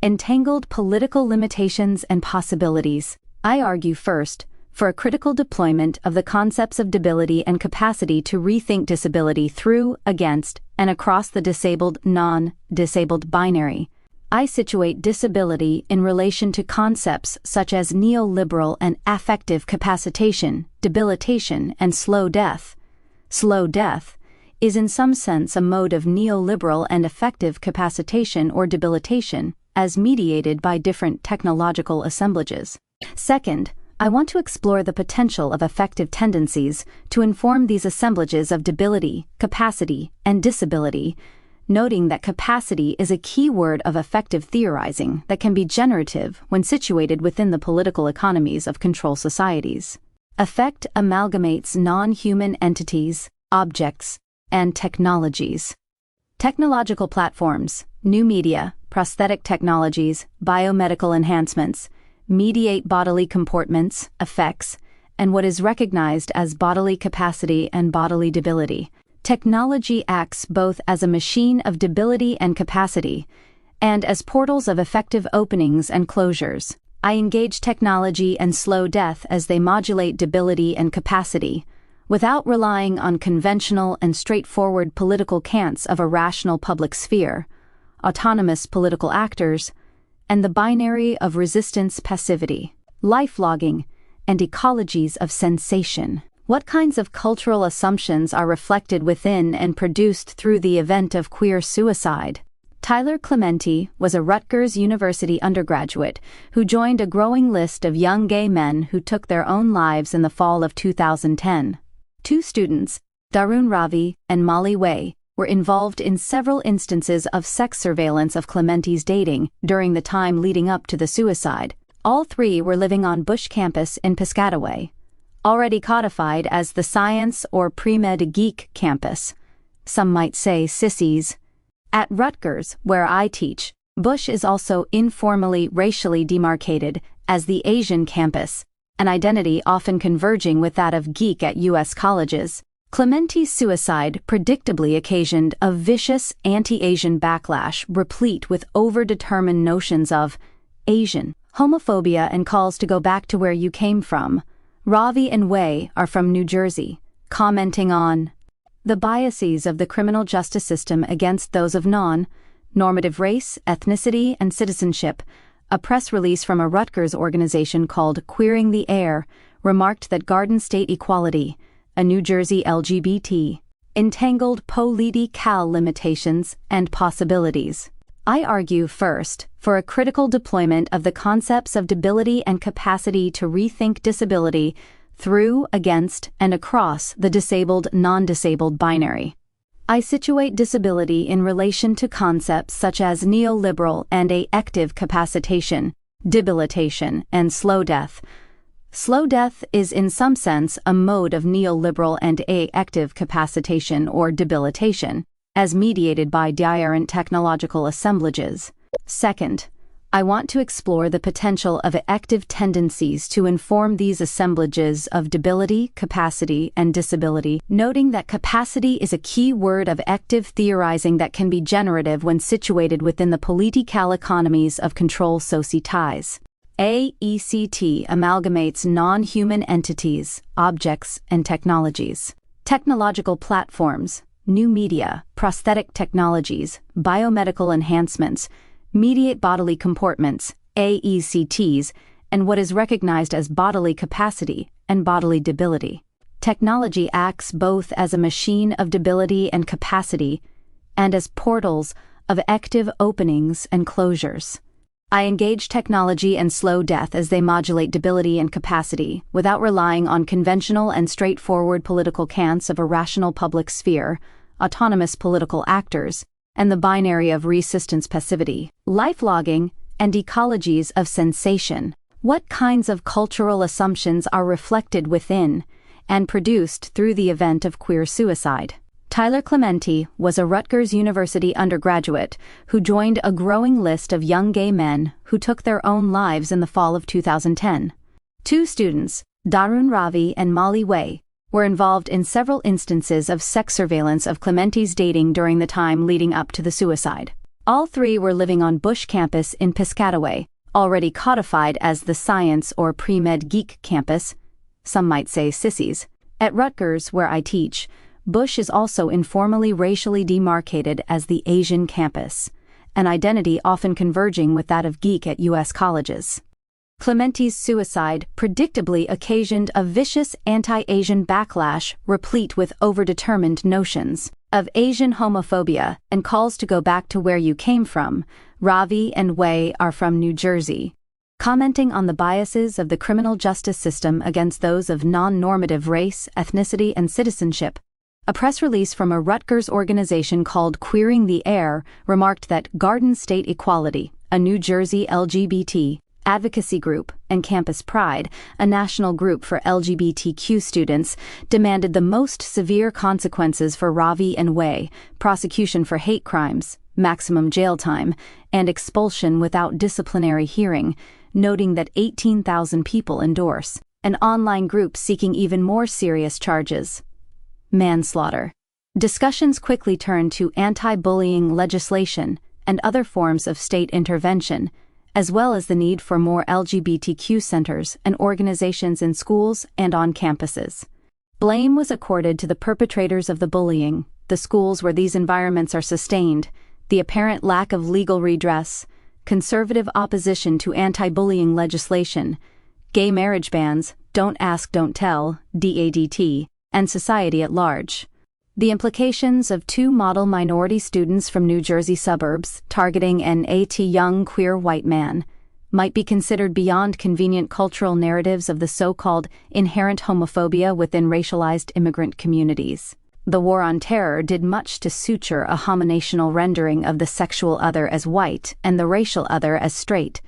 Entangled political limitations and possibilities. I argue first, for a critical deployment of the concepts of debility and capacity to rethink disability through, against, and across the disabled, non-disabled binary. I situate disability in relation to concepts such as neoliberal and affective capacitation, debilitation, and slow death. Slow death is in some sense a mode of neoliberal and affective capacitation or debilitation, as mediated by different technological assemblages. Second, I want to explore the potential of affective tendencies to inform these assemblages of debility, capacity, and disability, noting that capacity is a key word of affective theorizing that can be generative when situated within the political economies of control societies. Affect amalgamates non-human entities, objects, and technologies. Technological platforms, new media, prosthetic technologies, biomedical enhancements, mediate bodily comportments, effects, and what is recognized as bodily capacity and bodily debility. Technology acts both as a machine of debility and capacity, and as portals of effective openings and closures. I engage technology and slow death as they modulate debility and capacity, without relying on conventional and straightforward political cants of a rational public sphere, autonomous political actors, and the binary of resistance passivity, life logging, and ecologies of sensation. What kinds of cultural assumptions are reflected within and produced through the event of queer suicide? Tyler Clementi was a Rutgers University undergraduate who joined a growing list of young gay men who took their own lives in the fall of 2010. Two students, Darun Ravi and Molly Way, were involved in several instances of sex surveillance of Clementi's dating during the time leading up to the suicide. All three were living on Bush campus in Piscataway, already codified as the science or pre-med geek campus. Some might say sissies. At Rutgers, where I teach, Bush is also informally racially demarcated as the Asian campus, an identity often converging with that of geek at U.S. colleges. Clementi's suicide predictably occasioned a vicious anti-Asian backlash replete with overdetermined notions of Asian, homophobia, and calls to go back to where you came from. Ravi and Way are from New Jersey, commenting on the biases of the criminal justice system against those of non-normative race, ethnicity, and citizenship. A press release from a Rutgers organization called Queering the Air remarked that Garden State Equality, a New Jersey LGBT, entangled political limitations and possibilities. I argue first, for a critical deployment of the concepts of debility and capacity to rethink disability through, against, and across the disabled, non-disabled binary. I situate disability in relation to concepts such as neoliberal and affective capacitation, debilitation, and slow death. Slow death is in some sense a mode of neoliberal and affective capacitation or debilitation, as mediated by different technological assemblages. Second, I want to explore the potential of affective tendencies to inform these assemblages of debility, capacity, and disability, noting that capacity is a key word of affective theorizing that can be generative when situated within the political economies of control societies. AECT amalgamates non-human entities, objects, and technologies. Technological platforms, new media, prosthetic technologies, biomedical enhancements, mediate bodily comportments, AECTs, and what is recognized as bodily capacity and bodily debility. Technology acts both as a machine of debility and capacity and as portals of active openings and closures. I engage technology and slow death as they modulate debility and capacity without relying on conventional and straightforward political cants of a rational public sphere, autonomous political actors, and the binary of resistance passivity, life logging, and ecologies of sensation. What kinds of cultural assumptions are reflected within and produced through the event of queer suicide? Tyler Clementi was a Rutgers University undergraduate who joined a growing list of young gay men who took their own lives in the fall of 2010. Two students, Darun Ravi and Molly Way, were involved in several instances of sex surveillance of Clementi's dating during the time leading up to the suicide. All three were living on Bush campus in Piscataway, already codified as the science or pre-med geek campus. Some might say sissies. At Rutgers, where I teach, Bush is also informally racially demarcated as the Asian campus, an identity often converging with that of geek at U.S. colleges. Clementi's suicide predictably occasioned a vicious anti-Asian backlash replete with overdetermined notions of Asian homophobia and calls to go back to where you came from. Ravi and Wei are from New Jersey. Commenting on the biases of the criminal justice system against those of non-normative race, ethnicity, and citizenship, a press release from a Rutgers organization called Queering the Air remarked that Garden State Equality, a New Jersey LGBT advocacy group, and Campus Pride, a national group for LGBTQ students, demanded the most severe consequences for Ravi and Wei, prosecution for hate crimes, maximum jail time, and expulsion without disciplinary hearing, noting that 18,000 people endorse an online group seeking even more serious charges. Manslaughter. Discussions quickly turned to anti-bullying legislation and other forms of state intervention, as well as the need for more LGBTQ centers and organizations in schools and on campuses. Blame was accorded to the perpetrators of the bullying, the schools where these environments are sustained, the apparent lack of legal redress, conservative opposition to anti-bullying legislation, gay marriage bans, don't ask, don't tell, DADT, and society at large. The implications of two model minority students from New Jersey suburbs targeting an young queer white man might be considered beyond convenient cultural narratives of the so-called inherent homophobia within racialized immigrant communities. The War on Terror did much to suture a homonational rendering of the sexual other as white and the racial other as straight,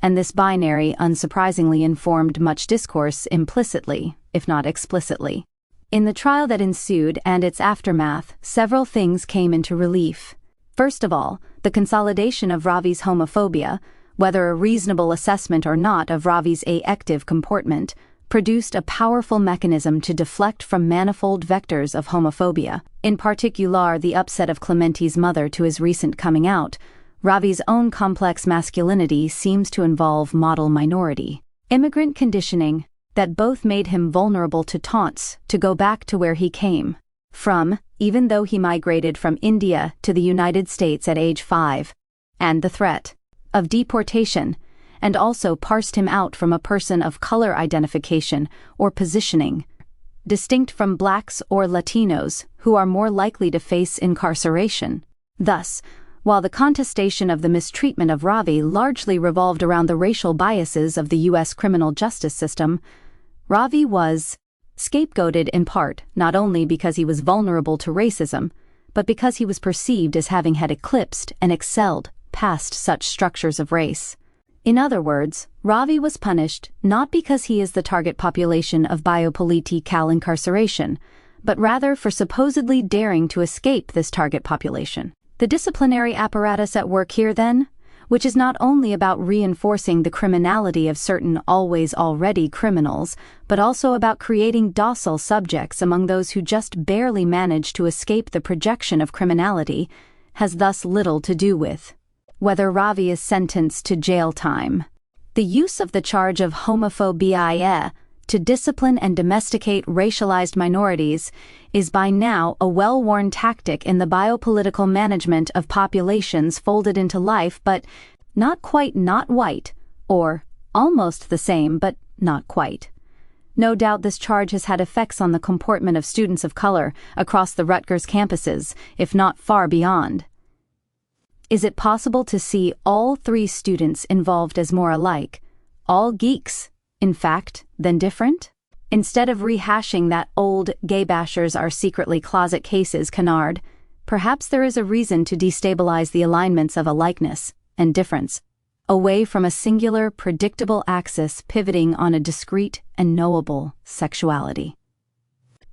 and this binary unsurprisingly informed much discourse implicitly, if not explicitly. In the trial that ensued and its aftermath, several things came into relief. First of all, the consolidation of Ravi's homophobia, whether a reasonable assessment or not of Ravi's aactive comportment, produced a powerful mechanism to deflect from manifold vectors of homophobia, in particular the upset of Clementi's mother to his recent coming out. Ravi's own complex masculinity seems to involve model minority immigrant conditioning that both made him vulnerable to taunts to go back to where he came from, even though he migrated from India to the United States at age 5, and the threat of deportation, and also parsed him out from a person of color identification or positioning, distinct from blacks or Latinos who are more likely to face incarceration. Thus, while the contestation of the mistreatment of Ravi largely revolved around the racial biases of the U.S. criminal justice system, Ravi was scapegoated in part not only because he was vulnerable to racism, but because he was perceived as having had eclipsed and excelled past such structures of race. In other words, Ravi was punished not because he is the target population of biopolitical incarceration, but rather for supposedly daring to escape this target population. The disciplinary apparatus at work here, then, which is not only about reinforcing the criminality of certain already criminals, but also about creating docile subjects among those who just barely manage to escape the projection of criminality, has thus little to do with whether Ravi is sentenced to jail time. The use of the charge of homophobia to discipline and domesticate racialized minorities is by now a well-worn tactic in the biopolitical management of populations folded into life but not quite not white, or almost the same but not quite. No doubt this charge has had effects on the comportment of students of color across the Rutgers campuses, if not far beyond. Is it possible to see all three students involved as more alike, all geeks, in fact, than different? Instead of rehashing that old gay bashers are secretly closet cases canard, perhaps there is a reason to destabilize the alignments of alikeness and difference, away from a singular, predictable axis pivoting on a discrete and knowable sexuality.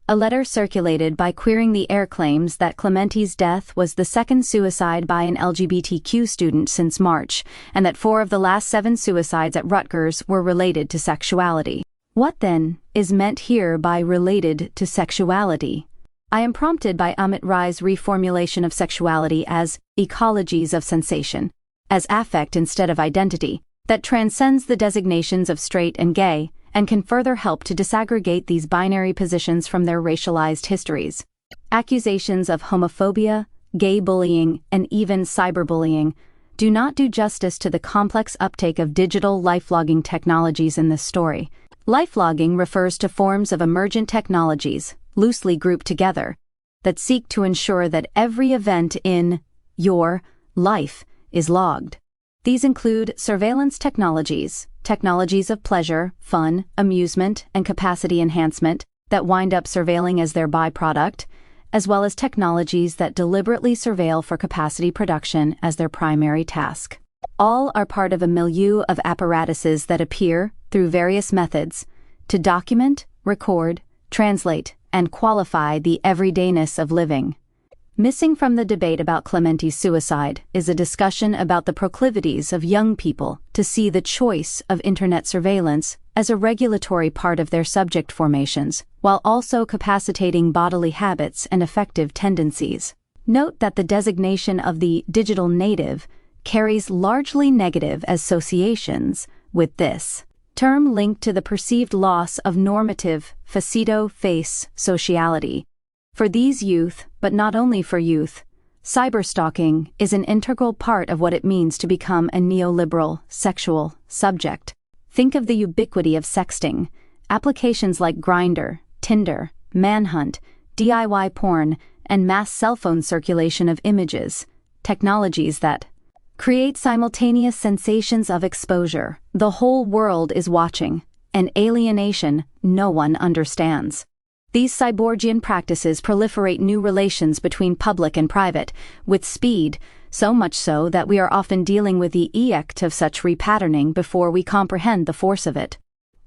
A letter circulated by Queering the Air claims that Clementi's death was the second suicide by an LGBTQ student since March, and that 4 of the last 7 suicides at Rutgers were related to sexuality. What, then, is meant here by related to sexuality? I am prompted by Amit Rai's reformulation of sexuality as ecologies of sensation, as affect instead of identity, that transcends the designations of straight and gay, and can further help to disaggregate these binary positions from their racialized histories. Accusations of homophobia, gay bullying, and even cyberbullying do not do justice to the complex uptake of digital lifelogging technologies in this story. Lifelogging refers to forms of emergent technologies, loosely grouped together, that seek to ensure that every event in your life is logged. These include surveillance technologies, technologies of pleasure, fun, amusement, and capacity enhancement that wind up surveilling as their byproduct, as well as technologies that deliberately surveil for capacity production as their primary task. All are part of a milieu of apparatuses that appear, through various methods, to document, record, translate, and qualify the everydayness of living. Missing from the debate about Clementi's suicide is a discussion about the proclivities of young people to see the choice of internet surveillance as a regulatory part of their subject formations, while also capacitating bodily habits and affective tendencies. Note that the designation of the digital native carries largely negative associations with this term linked to the perceived loss of normative face sociality. For these youth, but not only for youth, cyberstalking is an integral part of what it means to become a neoliberal sexual subject. Think of the ubiquity of sexting, applications like Grindr, Tinder, Manhunt, DIY porn, and mass cell phone circulation of images, technologies that create simultaneous sensations of exposure. The whole world is watching, and alienation no one understands. These cyborgian practices proliferate new relations between public and private, with speed, so much so that we are often dealing with the effect of such repatterning before we comprehend the force of it.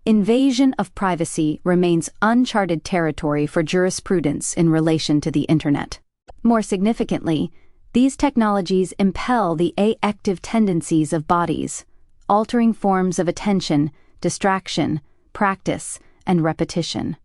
Invasion of privacy remains uncharted territory for jurisprudence in relation to the Internet. More significantly, these technologies impel the affective tendencies of bodies, altering forms of attention, distraction, practice, and repetition.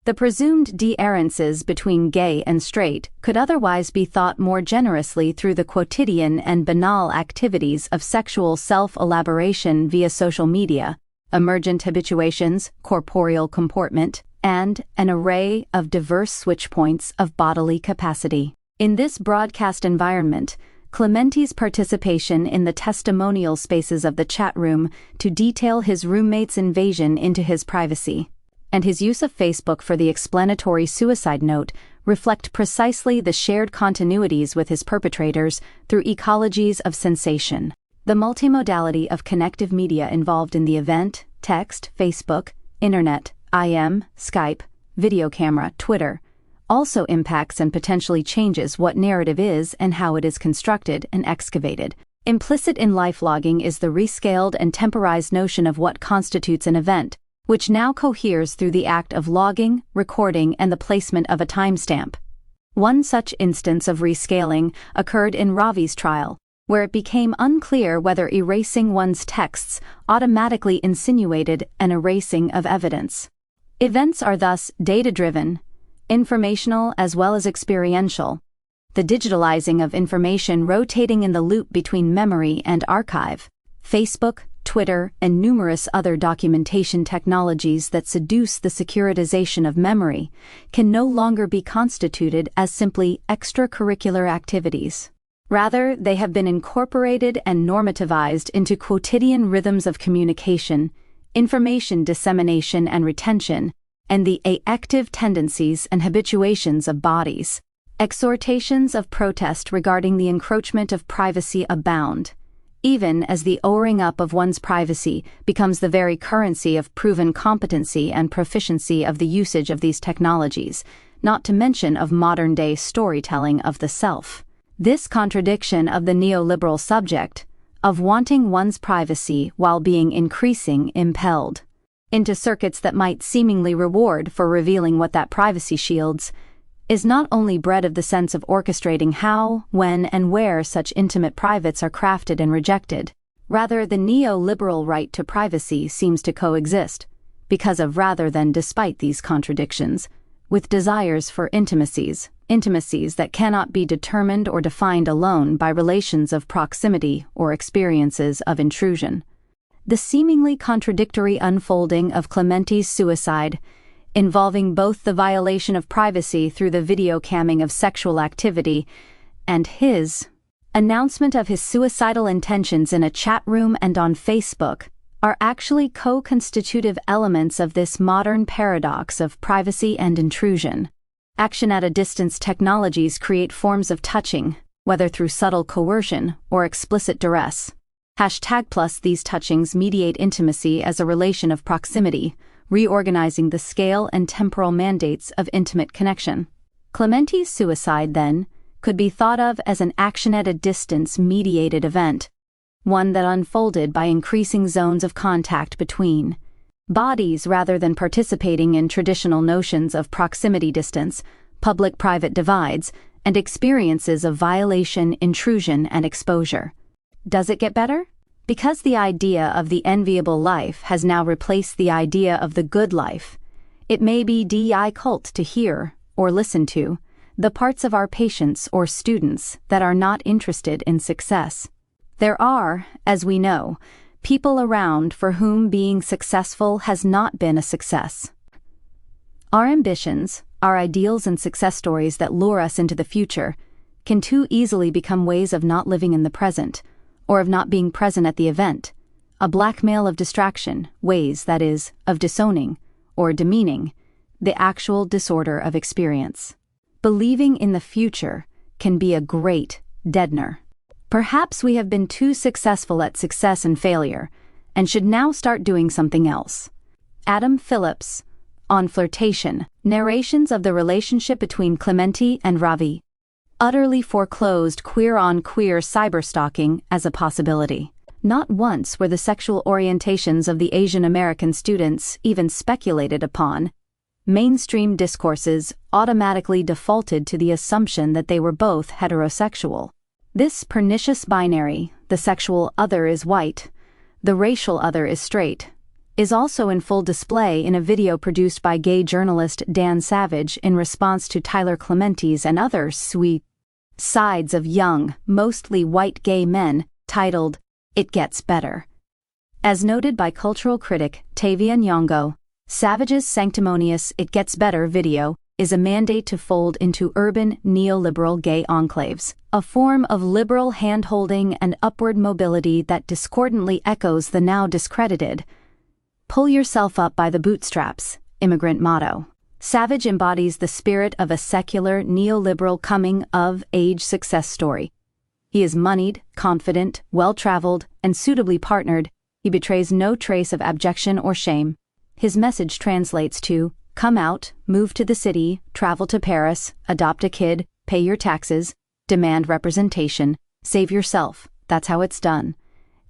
The presumed de-errances between gay and straight could otherwise be thought more generously through the quotidian and banal activities of sexual self-elaboration via social media, emergent habituations, corporeal comportment, and an array of diverse switch points of bodily capacity. In this broadcast environment, Clementi's participation in the testimonial spaces of the chat room to detail his roommate's invasion into his privacy, and his use of Facebook for the explanatory suicide note reflect precisely the shared continuities with his perpetrators through ecologies of sensation. The multimodality of connective media involved in the event, text, Facebook, Internet, IM, Skype, video camera, Twitter, also impacts and potentially changes what narrative is and how it is constructed and excavated. Implicit in lifelogging is the rescaled and temporized notion of what constitutes an event, which now coheres through the act of logging, recording, and the placement of a timestamp. One such instance of rescaling occurred in Ravi's trial, where it became unclear whether erasing one's texts automatically insinuated an erasing of evidence. Events are thus data-driven, informational as well as experiential, the digitalizing of information rotating in the loop between memory and archive. Facebook, Twitter, and numerous other documentation technologies that seduce the securitization of memory can no longer be constituted as simply extracurricular activities. Rather, they have been incorporated and normativized into quotidian rhythms of communication, information dissemination and retention, and the affective tendencies and habituations of bodies. Exhortations of protest regarding the encroachment of privacy abound, even as the oaring up of one's privacy becomes the very currency of proven competency and proficiency of the usage of these technologies, not to mention of modern-day storytelling of the self. This contradiction of the neoliberal subject, of wanting one's privacy while being increasing impelled into circuits that might seemingly reward for revealing what that privacy shields, is not only bred of the sense of orchestrating how, when, and where such intimate privates are crafted and rejected. Rather, the neoliberal right to privacy seems to coexist, because of rather than despite these contradictions, with desires for intimacies that cannot be determined or defined alone by relations of proximity or experiences of intrusion. The seemingly contradictory unfolding of Clementi's suicide, involving both the violation of privacy through the video camming of sexual activity and his announcement of his suicidal intentions in a chat room and on Facebook, are actually co-constitutive elements of this modern paradox of privacy and intrusion. Action-at-a-distance technologies create forms of touching, whether through subtle coercion or explicit duress. #+ these touchings mediate intimacy as a relation of proximity, reorganizing the scale and temporal mandates of intimate connection. Clementi's suicide, then, could be thought of as an action-at-a-distance mediated event, one that unfolded by increasing zones of contact between bodies rather than participating in traditional notions of proximity distance, public-private divides, and experiences of violation, intrusion, and exposure. Does it get better? Because the idea of the enviable life has now replaced the idea of the good life, it may be difficult to hear, or listen to, the parts of our patients or students that are not interested in success. There are, as we know, people around for whom being successful has not been a success. Our ambitions, our ideals and success stories that lure us into the future, can too easily become ways of not living in the present, or of not being present at the event, a blackmail of distraction, ways, that is, of disowning, or demeaning, the actual disorder of experience. Believing in the future can be a great deadener. Perhaps we have been too successful at success and failure, and should now start doing something else. Adam Phillips, on Flirtation, narrations of the relationship between Clementi and Ravi, utterly foreclosed queer-on-queer cyberstalking as a possibility. Not once were the sexual orientations of the Asian American students even speculated upon. Mainstream discourses automatically defaulted to the assumption that they were both heterosexual. This pernicious binary, the sexual other is white, the racial other is straight, is also in full display in a video produced by gay journalist Dan Savage in response to Tyler Clementi's and other sweet sides of young, mostly white gay men, titled, "It Gets Better." As noted by cultural critic Tavia Nyong'o, Savage's sanctimonious "It Gets Better" video is a mandate to fold into urban neoliberal gay enclaves, a form of liberal hand-holding and upward mobility that discordantly echoes the now discredited "pull yourself up by the bootstraps" immigrant motto. Savage embodies the spirit of a secular neoliberal coming-of-age success story. He is moneyed, confident, well-traveled, and suitably partnered. He betrays no trace of abjection or shame. His message translates to come out, move to the city, travel to Paris, adopt a kid, pay your taxes, demand representation, save yourself. That's how it's done.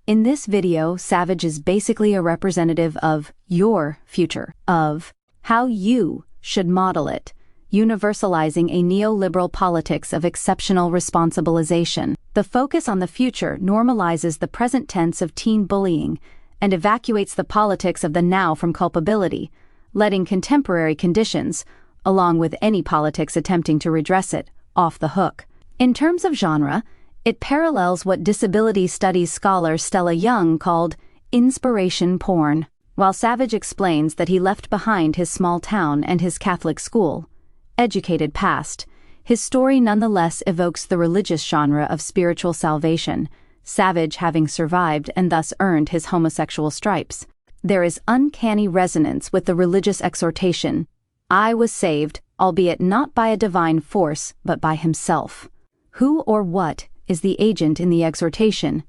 In this video, Savage is basically a representative of your future, of how you should model it, universalizing a neoliberal politics of exceptional responsibilization. The focus on the future normalizes the present tense of teen bullying and evacuates the politics of the now from culpability, letting contemporary conditions, along with any politics attempting to redress it, off the hook. In terms of genre, it parallels what disability studies scholar Stella Young called inspiration porn. While Savage explains that he left behind his small town and his Catholic school, educated past, his story nonetheless evokes the religious genre of spiritual salvation, Savage having survived and thus earned his homosexual stripes. There is uncanny resonance with the religious exhortation, "I was saved, albeit not by a divine force, but by himself." Who or what is the agent in the exhortation?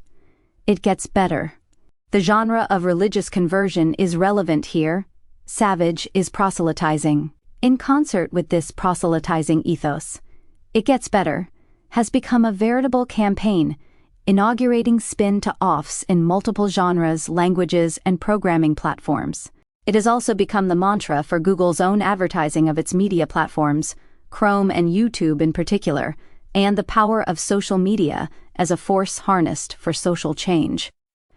It gets better. The genre of religious conversion is relevant here. Savage is proselytizing. In concert with this proselytizing ethos, It Gets Better has become a veritable campaign, inaugurating spin to offs in multiple genres, languages, and programming platforms. It has also become the mantra for Google's own advertising of its media platforms, Chrome and YouTube in particular, and the power of social media as a force harnessed for social change.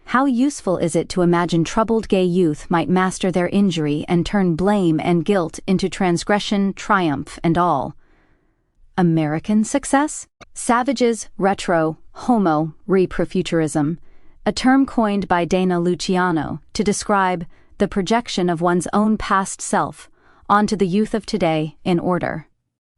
How useful is it to imagine troubled gay youth might master their injury and turn blame and guilt into transgression, triumph, and all? American success? Savage's retro, homo, reprofuturism, a term coined by Dana Luciano to describe the projection of one's own past self onto the youth of today in order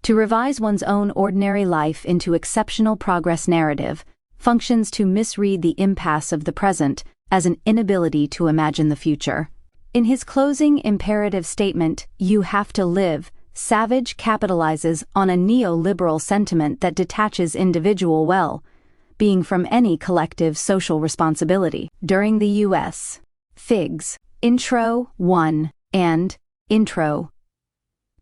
to revise one's own ordinary life into exceptional progress narrative, functions to misread the impasse of the present as an inability to imagine the future. In his closing imperative statement, "You have to live," Savage capitalizes on a neoliberal sentiment that detaches individual well-being from any collective social responsibility. During the U.S. Figs, Intro 1 and Intro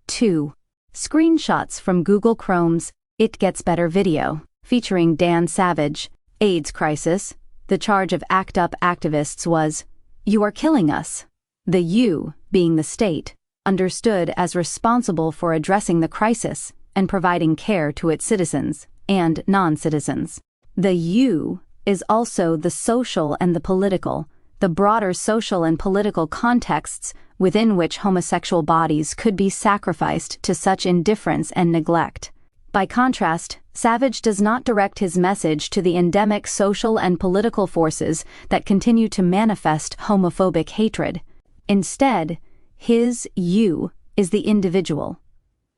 2. Screenshots from Google Chrome's It Gets Better video, featuring Dan Savage, AIDS crisis. The charge of ACT UP activists was, "You are killing us." The "you" being the state, understood as responsible for addressing the crisis and providing care to its citizens and non-citizens. The "you" is also the social and the political, the broader social and political contexts within which homosexual bodies could be sacrificed to such indifference and neglect. By contrast, Savage does not direct his message to the endemic social and political forces that continue to manifest homophobic hatred. Instead, his "you" is the individual,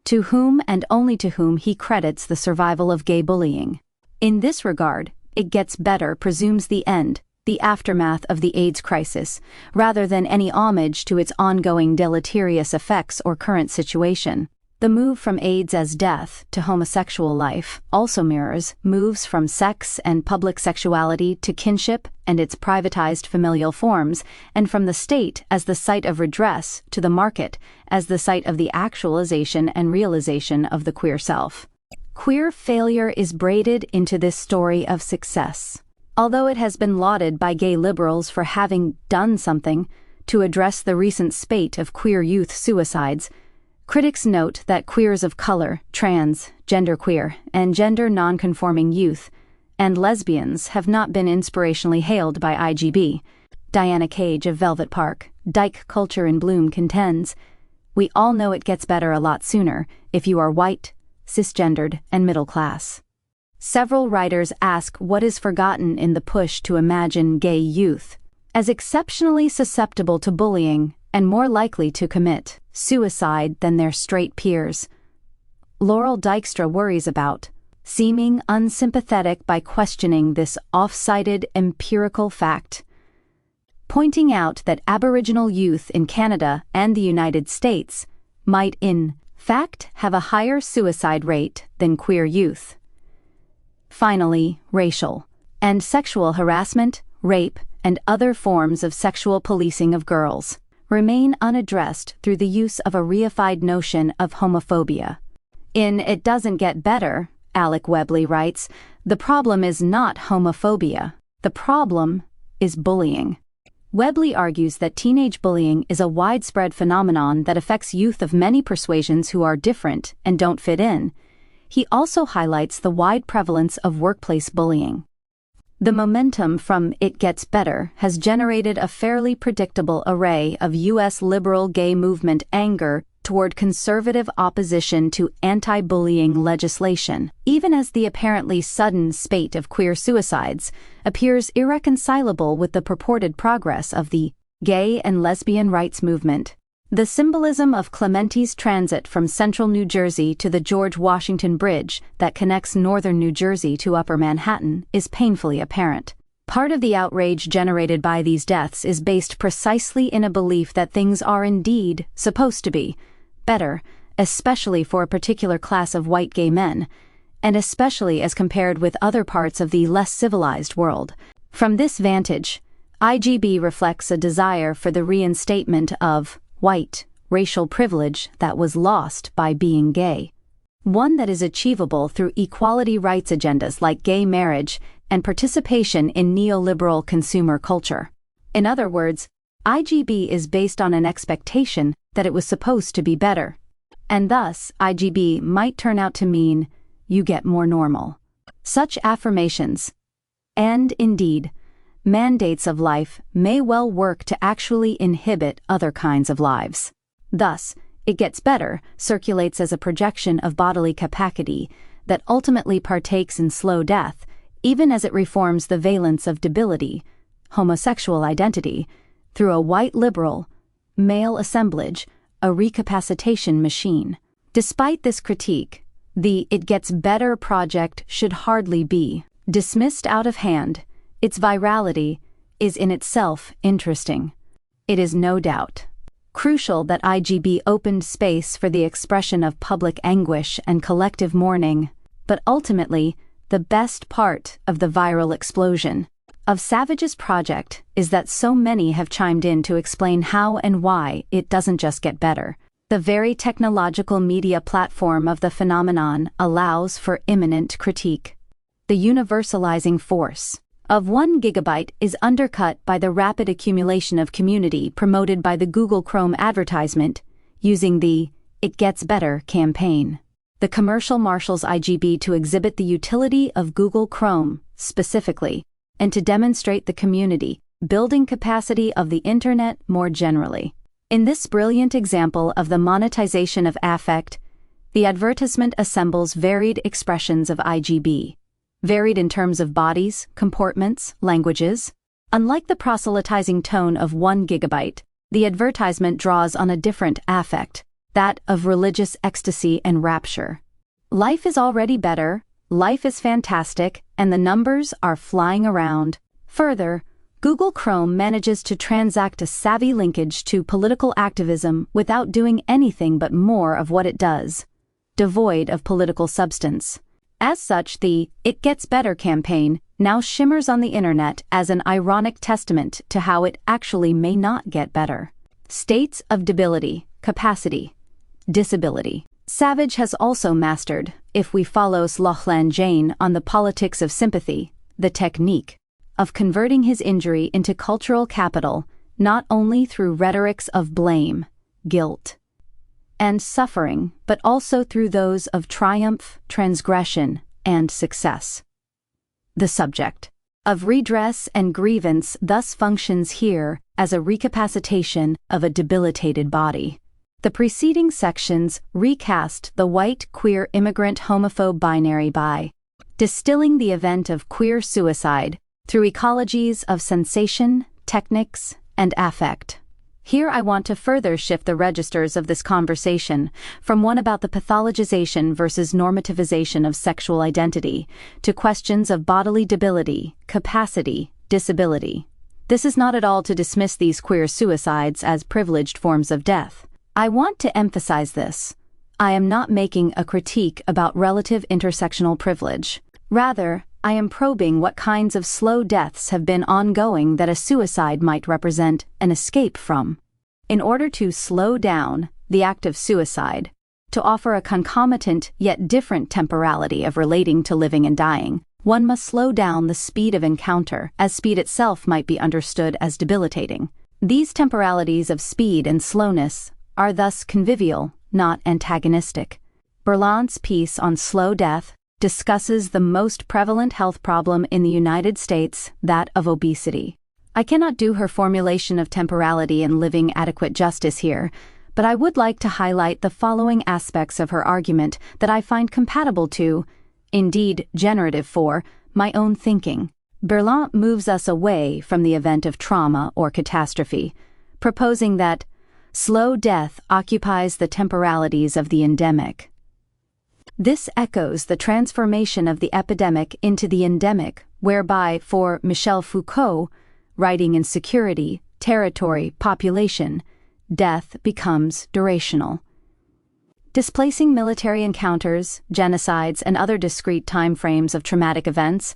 to whom and only to whom he credits the survival of gay bullying. In this regard, It Gets Better presumes the end, the aftermath of the AIDS crisis, rather than any homage to its ongoing deleterious effects or current situation. The move from AIDS as death to homosexual life also mirrors moves from sex and public sexuality to kinship and its privatized familial forms, and from the state as the site of redress to the market as the site of the actualization and realization of the queer self. Queer failure is braided into this story of success. Although it has been lauded by gay liberals for having done something to address the recent spate of queer youth suicides, critics note that queers of color, trans, genderqueer, and gender non-conforming youth, and lesbians have not been inspirationally hailed by IGB. Diana Cage of Velvet Park, Dyke Culture in Bloom contends, "We all know it gets better a lot sooner if you are white, cisgendered, and middle class." Several writers ask what is forgotten in the push to imagine gay youth as exceptionally susceptible to bullying and more likely to commit suicide than their straight peers. Laurel Dykstra worries about seeming unsympathetic by questioning this off-cited empirical fact, pointing out that Aboriginal youth in Canada and the United States might in fact have a higher suicide rate than queer youth. Finally, racial and sexual harassment, rape, and other forms of sexual policing of girls remain unaddressed through the use of a reified notion of homophobia. In It Doesn't Get Better, Alec Webley writes, "The problem is not homophobia. The problem is bullying." Webley argues that teenage bullying is a widespread phenomenon that affects youth of many persuasions who are different and don't fit in. He also highlights the wide prevalence of workplace bullying. The momentum from It Gets Better has generated a fairly predictable array of U.S. liberal gay movement anger toward conservative opposition to anti-bullying legislation, even as the apparently sudden spate of queer suicides appears irreconcilable with the purported progress of the gay and lesbian rights movement. The symbolism of Clementi's transit from central New Jersey to the George Washington Bridge that connects northern New Jersey to upper Manhattan is painfully apparent. Part of the outrage generated by these deaths is based precisely in a belief that things are indeed supposed to be better, especially for a particular class of white gay men, and especially as compared with other parts of the less civilized world. From this vantage, IGB reflects a desire for the reinstatement of white racial privilege that was lost by being gay, one that is achievable through equality rights agendas like gay marriage and participation in neoliberal consumer culture. In other words, IGB is based on an expectation that it was supposed to be better, and thus IGB might turn out to mean you get more normal. Such affirmations, and indeed, mandates of life may well work to actually inhibit other kinds of lives. Thus, it gets better circulates as a projection of bodily capacity that ultimately partakes in slow death, even as it reforms the valence of debility, homosexual identity, through a white liberal, male assemblage, a recapacitation machine. Despite this critique, the It Gets Better project should hardly be dismissed out of hand. Its virality is in itself interesting. It is no doubt crucial that IGB opened space for the expression of public anguish and collective mourning, but ultimately, the best part of the viral explosion of Savage's project is that so many have chimed in to explain how and why it doesn't just get better. The very technological media platform of the phenomenon allows for imminent critique. The universalizing force of 1 gigabyte is undercut by the rapid accumulation of community promoted by the Google Chrome advertisement using the It Gets Better campaign. The commercial marshals IGB to exhibit the utility of Google Chrome, specifically, and to demonstrate the community building capacity of the Internet more generally. In this brilliant example of the monetization of affect, the advertisement assembles varied expressions of IGB. Varied in terms of bodies, comportments, languages. Unlike the proselytizing tone of 1 gigabyte, the advertisement draws on a different affect, that of religious ecstasy and rapture. Life is already better, life is fantastic, and the numbers are flying around. Further, Google Chrome manages to transact a savvy linkage to political activism without doing anything but more of what it does, devoid of political substance. As such, the It Gets Better campaign now shimmers on the internet as an ironic testament to how it actually may not get better. States of debility, capacity, disability. Savage has also mastered, if we follow Slaughlan Jane on the politics of sympathy, the technique of converting his injury into cultural capital, not only through rhetorics of blame, guilt, and suffering, but also through those of triumph, transgression, and success. The subject of redress and grievance thus functions here as a recapacitation of a debilitated body. The preceding sections recast the white queer immigrant homophobe binary by distilling the event of queer suicide through ecologies of sensation, techniques, and affect. Here I want to further shift the registers of this conversation from one about the pathologization versus normativization of sexual identity to questions of bodily debility, capacity, disability. This is not at all to dismiss these queer suicides as privileged forms of death. I want to emphasize this. I am not making a critique about relative intersectional privilege. Rather, I am probing what kinds of slow deaths have been ongoing that a suicide might represent an escape from. In order to slow down the act of suicide, to offer a concomitant yet different temporality of relating to living and dying, one must slow down the speed of encounter, as speed itself might be understood as debilitating. These temporalities of speed and slowness are thus convivial, not antagonistic. Berlant's piece on slow death discusses the most prevalent health problem in the United States, that of obesity. I cannot do her formulation of temporality and living adequate justice here, but I would like to highlight the following aspects of her argument that I find compatible to, indeed generative for, my own thinking. Berlant moves us away from the event of trauma or catastrophe, proposing that slow death occupies the temporalities of the endemic. This echoes the transformation of the epidemic into the endemic, whereby, for Michel Foucault, writing in Security, Territory, Population, death becomes durational. Displacing military encounters, genocides, and other discrete timeframes of traumatic events.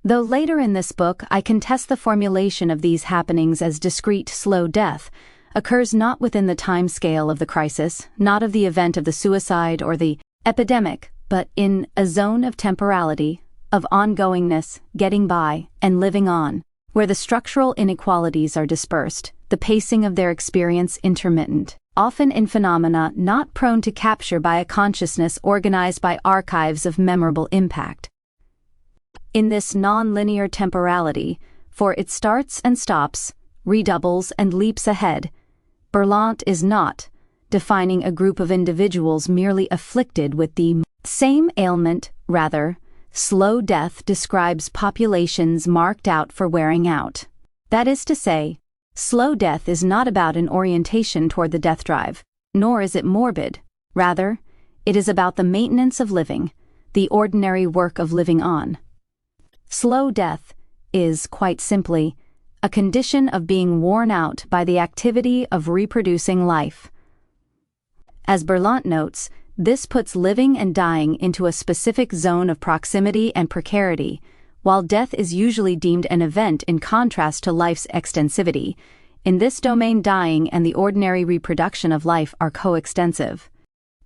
Though later in this book I contest the formulation of these happenings as discrete slow death, occurs not within the time scale of the crisis, not of the event of the suicide or the epidemic, but in a zone of temporality, of ongoingness, getting by, and living on, where the structural inequalities are dispersed, the pacing of their experience intermittent, often in phenomena not prone to capture by a consciousness organized by archives of memorable impact. In this non-linear temporality, for it starts and stops, redoubles and leaps ahead. Berlant is not defining a group of individuals merely afflicted with the same ailment. Rather, slow death describes populations marked out for wearing out. That is to say, slow death is not about an orientation toward the death drive, nor is it morbid. Rather, it is about the maintenance of living, the ordinary work of living on. Slow death is, quite simply, a condition of being worn out by the activity of reproducing life. As Berlant notes, this puts living and dying into a specific zone of proximity and precarity, while death is usually deemed an event in contrast to life's extensivity. In this domain, dying and the ordinary reproduction of life are coextensive.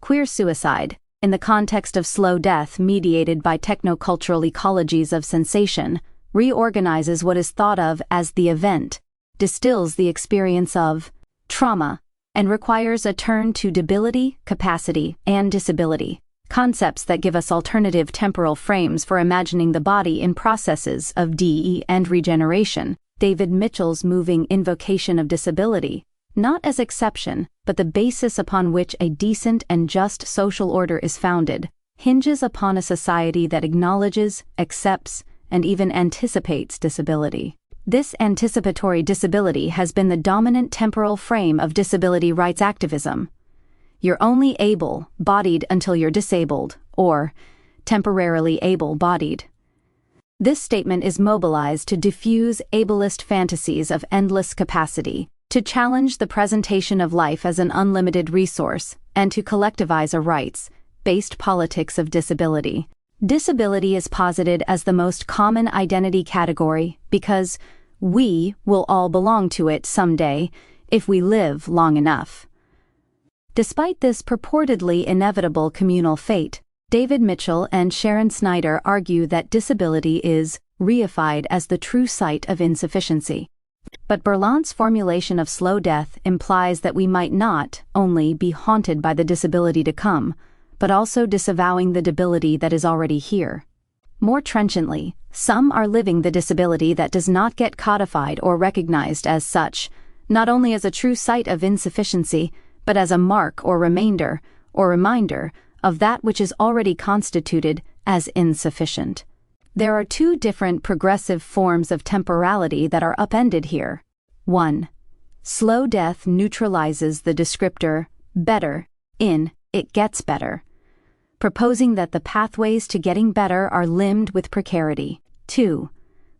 Queer suicide, in the context of slow death mediated by technocultural ecologies of sensation, reorganizes what is thought of as the event, distills the experience of trauma, and requires a turn to debility, capacity, and disability, concepts that give us alternative temporal frames for imagining the body in processes of de and regeneration. David Mitchell's moving invocation of disability, not as exception, but the basis upon which a decent and just social order is founded, hinges upon a society that acknowledges, accepts, and even anticipates disability. This anticipatory disability has been the dominant temporal frame of disability rights activism. You're only able-bodied until you're disabled, or temporarily able-bodied. This statement is mobilized to diffuse ableist fantasies of endless capacity, to challenge the presentation of life as an unlimited resource, and to collectivize a rights-based politics of disability. Disability is posited as the most common identity category because we will all belong to it someday if we live long enough. Despite this purportedly inevitable communal fate, David Mitchell and Sharon Snyder argue that disability is reified as the true site of insufficiency. But Berlant's formulation of slow death implies that we might not only be haunted by the disability to come, but also disavowing the debility that is already here. More trenchantly, some are living the disability that does not get codified or recognized as such, not only as a true site of insufficiency, but as a mark or remainder or reminder of that which is already constituted as insufficient. There are two different progressive forms of temporality that are upended here. 1. Slow death neutralizes the descriptor better in it gets better, proposing that the pathways to getting better are limned with precarity. 2.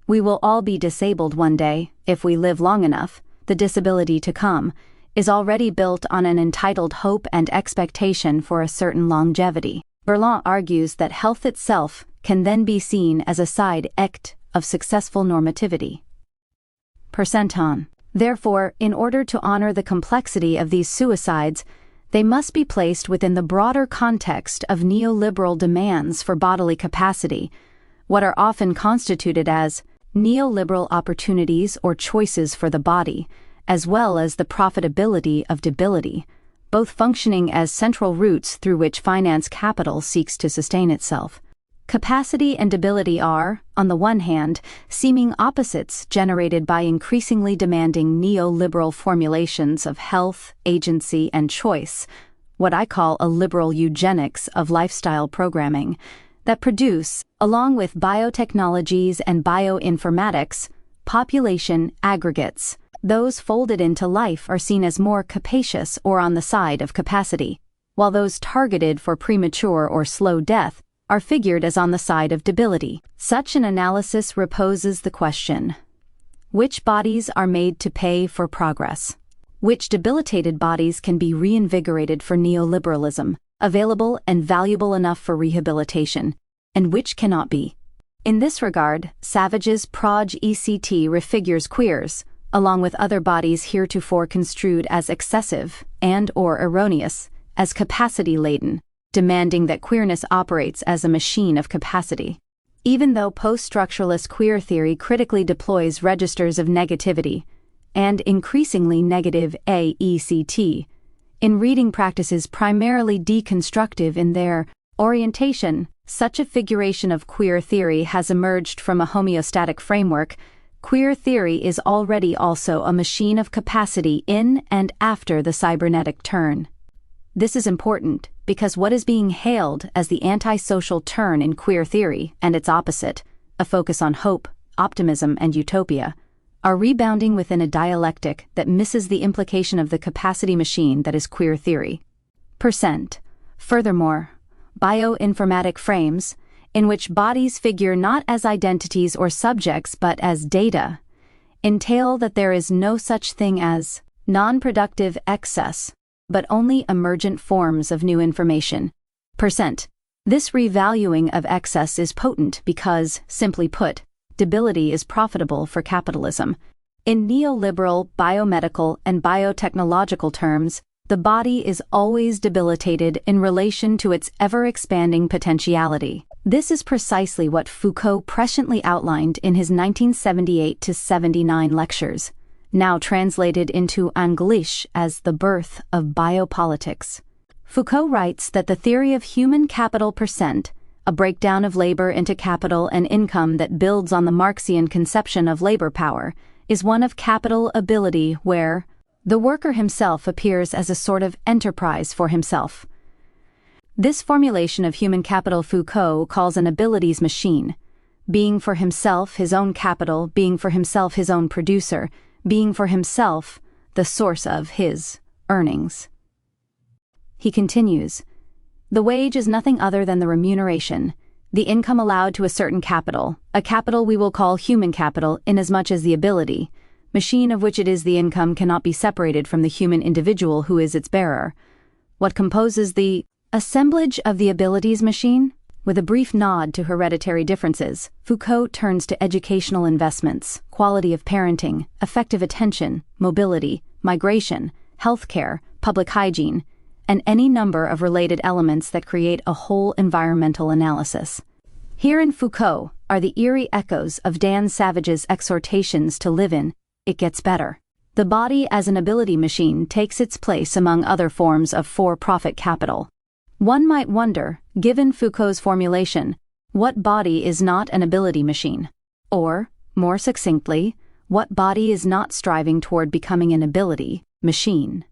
We will all be disabled one day, if we live long enough. The disability to come is already built on an entitled hope and expectation for a certain longevity. Berlant argues that health itself can then be seen as a side effect of successful normativity. Percenton. Therefore, in order to honor the complexity of these suicides, they must be placed within the broader context of neoliberal demands for bodily capacity, what are often constituted as neoliberal opportunities or choices for the body, as well as the profitability of debility, both functioning as central routes through which finance capital seeks to sustain itself. Capacity and debility are, on the one hand, seeming opposites generated by increasingly demanding neoliberal formulations of health, agency, and choice, what I call a liberal eugenics of lifestyle programming, that produce, along with biotechnologies and bioinformatics, population aggregates. Those folded into life are seen as more capacious or on the side of capacity, while those targeted for premature or slow death are figured as on the side of debility. Such an analysis reposes the question: which bodies are made to pay for progress? Which debilitated bodies can be reinvigorated for neoliberalism, available and valuable enough for rehabilitation, and which cannot be? In this regard, Savage's Proj ECT refigures queers, along with other bodies heretofore construed as excessive and/or erroneous, as capacity-laden, demanding that queerness operates as a machine of capacity. Even though post-structuralist queer theory critically deploys registers of negativity, and increasingly negative AECT, in reading practices primarily deconstructive in their orientation, such a figuration of queer theory has emerged from a homeostatic framework, queer theory is already also a machine of capacity in and after the cybernetic turn. This is important because what is being hailed as the antisocial turn in queer theory and its opposite, a focus on hope, optimism, and utopia, are rebounding within a dialectic that misses the implication of the capacity machine that is queer theory. Furthermore, bioinformatic frames, in which bodies figure not as identities or subjects but as data, entail that there is no such thing as non-productive excess, but only emergent forms of new information. This revaluing of excess is potent because, simply put, debility is profitable for capitalism. In neoliberal, biomedical, and biotechnological terms, the body is always debilitated in relation to its ever-expanding potentiality. This is precisely what Foucault presciently outlined in his 1978-79 lectures, now translated into English as The Birth of Biopolitics. Foucault writes that the theory of human capital percent, a breakdown of labor into capital and income that builds on the Marxian conception of labor power, is one of capital ability where the worker himself appears as a sort of enterprise for himself. This formulation of human capital Foucault calls an abilities machine, being for himself his own capital, being for himself his own producer, being for himself the source of his earnings. He continues, the wage is nothing other than the remuneration, the income allowed to a certain capital, a capital we will call human capital inasmuch as the ability, machine of which it is the income cannot be separated from the human individual who is its bearer. What composes the assemblage of the abilities machine? With a brief nod to hereditary differences, Foucault turns to educational investments, quality of parenting, effective attention, mobility, migration, healthcare, public hygiene, and any number of related elements that create a whole environmental analysis. Here in Foucault are the eerie echoes of Dan Savage's exhortations to live in "It Gets Better." The body as an ability machine takes its place among other forms of for-profit capital. One might wonder, given Foucault's formulation, what body is not an ability machine? Or, more succinctly, what body is not striving toward becoming an ability machine?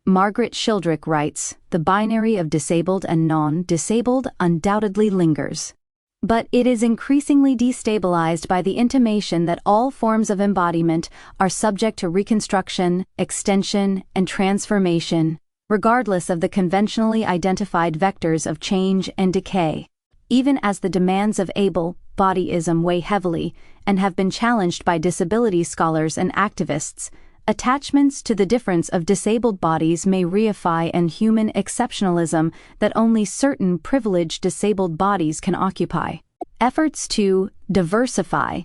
Margaret Shildrick writes, the binary of disabled and non-disabled undoubtedly lingers. But it is increasingly destabilized by the intimation that all forms of embodiment are subject to reconstruction, extension, and transformation, regardless of the conventionally identified vectors of change and decay. Even as the demands of able-bodyism weigh heavily and have been challenged by disability scholars and activists, attachments to the difference of disabled bodies may reify an human exceptionalism that only certain privileged disabled bodies can occupy. Efforts to diversify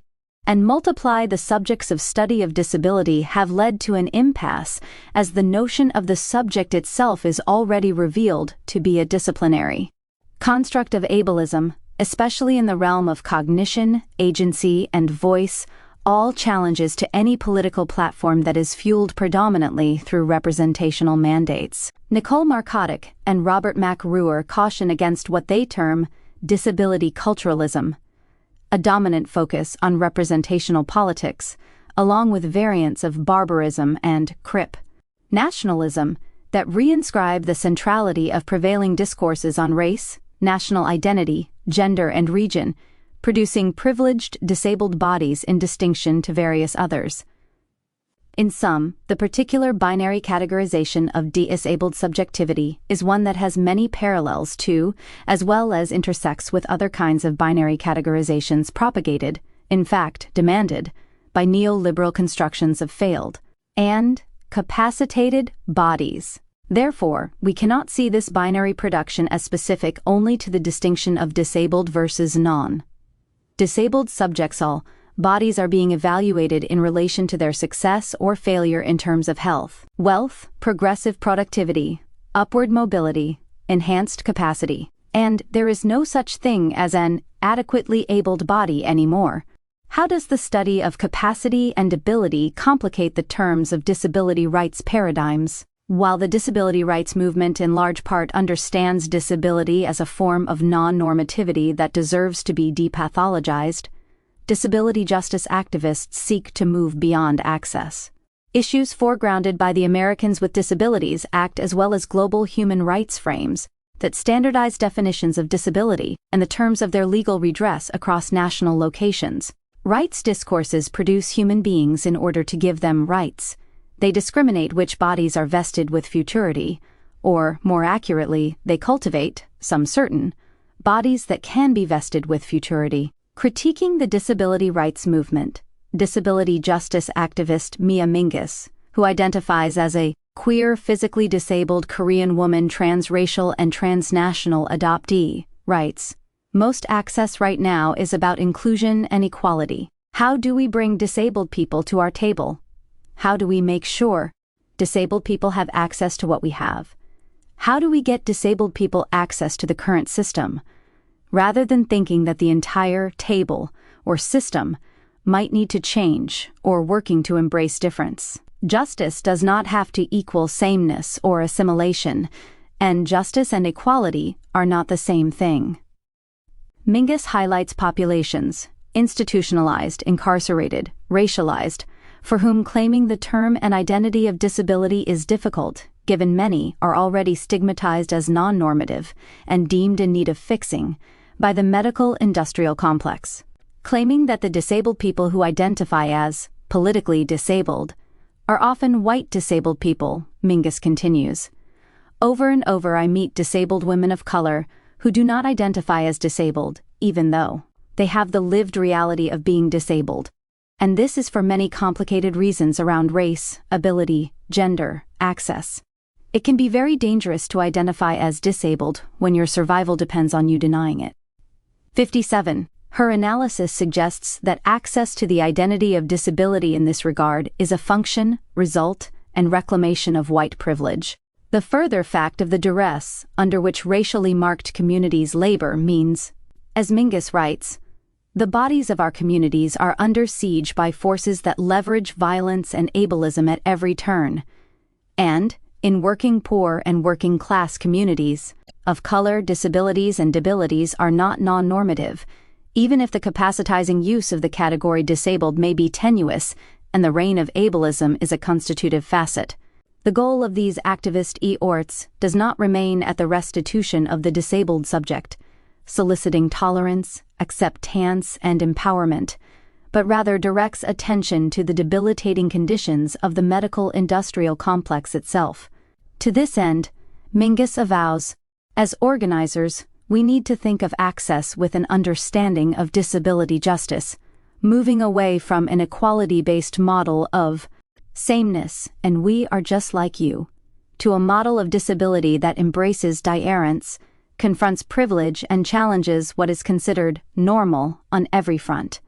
and multiply the subjects of study of disability have led to an impasse, as the notion of the subject itself is already revealed to be a disciplinary construct of ableism, especially in the realm of cognition, agency, and voice, all challenges to any political platform that is fueled predominantly through representational mandates. Nicole Marcotte and Robert McRuer caution against what they term disability culturalism, a dominant focus on representational politics, along with variants of barbarism and crip nationalism that reinscribe the centrality of prevailing discourses on race, national identity, gender, and region, producing privileged disabled bodies in distinction to various others. In sum, the particular binary categorization of disabled subjectivity is one that has many parallels to, as well as intersects with other kinds of binary categorizations propagated, in fact demanded, by neoliberal constructions of failed and capacitated bodies. Therefore, we cannot see this binary production as specific only to the distinction of disabled versus non-disabled subjects. All bodies are being evaluated in relation to their success or failure in terms of health, wealth, progressive productivity, upward mobility, enhanced capacity. And there is no such thing as an adequately abled body anymore. How does the study of capacity and ability complicate the terms of disability rights paradigms? While the disability rights movement in large part understands disability as a form of non-normativity that deserves to be depathologized, disability justice activists seek to move beyond access. Issues foregrounded by the Americans with Disabilities Act as well as global human rights frames that standardize definitions of disability and the terms of their legal redress across national locations. Rights discourses produce human beings in order to give them rights. They discriminate which bodies are vested with futurity, or, more accurately, they cultivate, some certain, bodies that can be vested with futurity. Critiquing the disability rights movement, disability justice activist Mia Mingus, who identifies as a queer, physically disabled Korean woman, transracial and transnational adoptee, writes, "Most access right now is about inclusion and equality. How do we bring disabled people to our table? How do we make sure disabled people have access to what we have? How do we get disabled people access to the current system? Rather than thinking that the entire table or system might need to change or working to embrace difference. Justice does not have to equal sameness or assimilation, and justice and equality are not the same thing." Mingus highlights populations, institutionalized, incarcerated, racialized, for whom claiming the term and identity of disability is difficult, given many are already stigmatized as non-normative and deemed in need of fixing by the medical industrial complex. Claiming that the disabled people who identify as politically disabled are often white disabled people, Mingus continues. "Over and over I meet disabled women of color who do not identify as disabled, even though they have the lived reality of being disabled. And this is for many complicated reasons around race, ability, gender, access. It can be very dangerous to identify as disabled when your survival depends on you denying it." 57. Her analysis suggests that access to the identity of disability in this regard is a function, result, and reclamation of white privilege. The further fact of the duress under which racially marked communities labor means, as Mingus writes, "The bodies of our communities are under siege by forces that leverage violence and ableism at every turn. And, in working poor and working class communities, of color, disabilities and debilities are not non-normative, even if the capacitizing use of the category disabled may be tenuous and the reign of ableism is a constitutive facet. The goal of these activist e-orts does not remain at the restitution of the disabled subject, soliciting tolerance, acceptance, and empowerment, but rather directs attention to the debilitating conditions of the medical industrial complex itself. To this end, Mingus avows, as organizers, we need to think of access with an understanding of disability justice, moving away from an equality-based model of sameness and we are just like you, to a model of disability that embraces difference, confronts privilege and challenges what is considered normal on every front.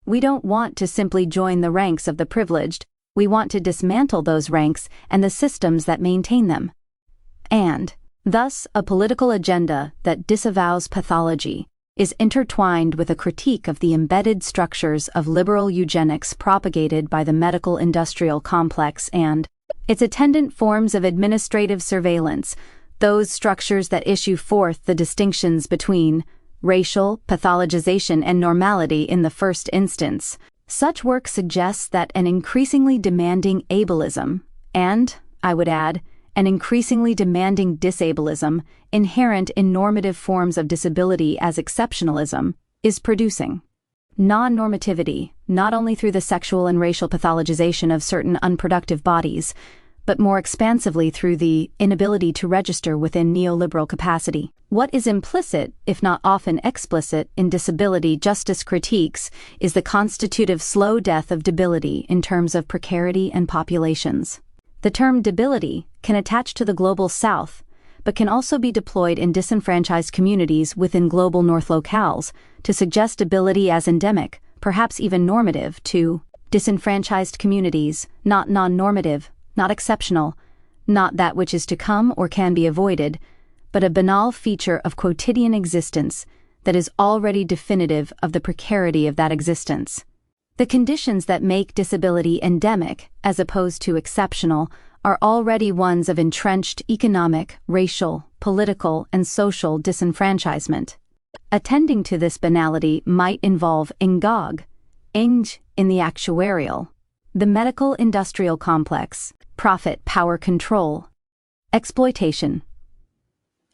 We don't want to simply join the ranks of the privileged, we want to dismantle those ranks and the systems that maintain them. And, thus, a political agenda that disavows pathology is intertwined with a critique of the embedded structures of liberal eugenics propagated by the medical industrial complex and its attendant forms of administrative surveillance, those structures that issue forth the distinctions between racial, pathologization, and normality in the first instance. Such work suggests that an increasingly demanding ableism, and, I would add, an increasingly demanding disableism inherent in normative forms of disability as exceptionalism, is producing non-normativity, not only through the sexual and racial pathologization of certain unproductive bodies, but more expansively through the inability to register within neoliberal capacity. What is implicit, if not often explicit, in disability justice critiques is the constitutive slow death of debility in terms of precarity and populations. The term debility can attach to the global South, but can also be deployed in disenfranchised communities within global North locales to suggest debility as endemic, perhaps even normative, to disenfranchised communities, not non-normative, not exceptional, not that which is to come or can be avoided, but a banal feature of quotidian existence that is already definitive of the precarity of that existence. The conditions that make disability endemic, as opposed to exceptional, are already ones of entrenched economic, racial, political, and social disenfranchisement. Attending to this banality might involve ngog, Eng in the actuarial. The medical industrial complex. Profit power control. Exploitation.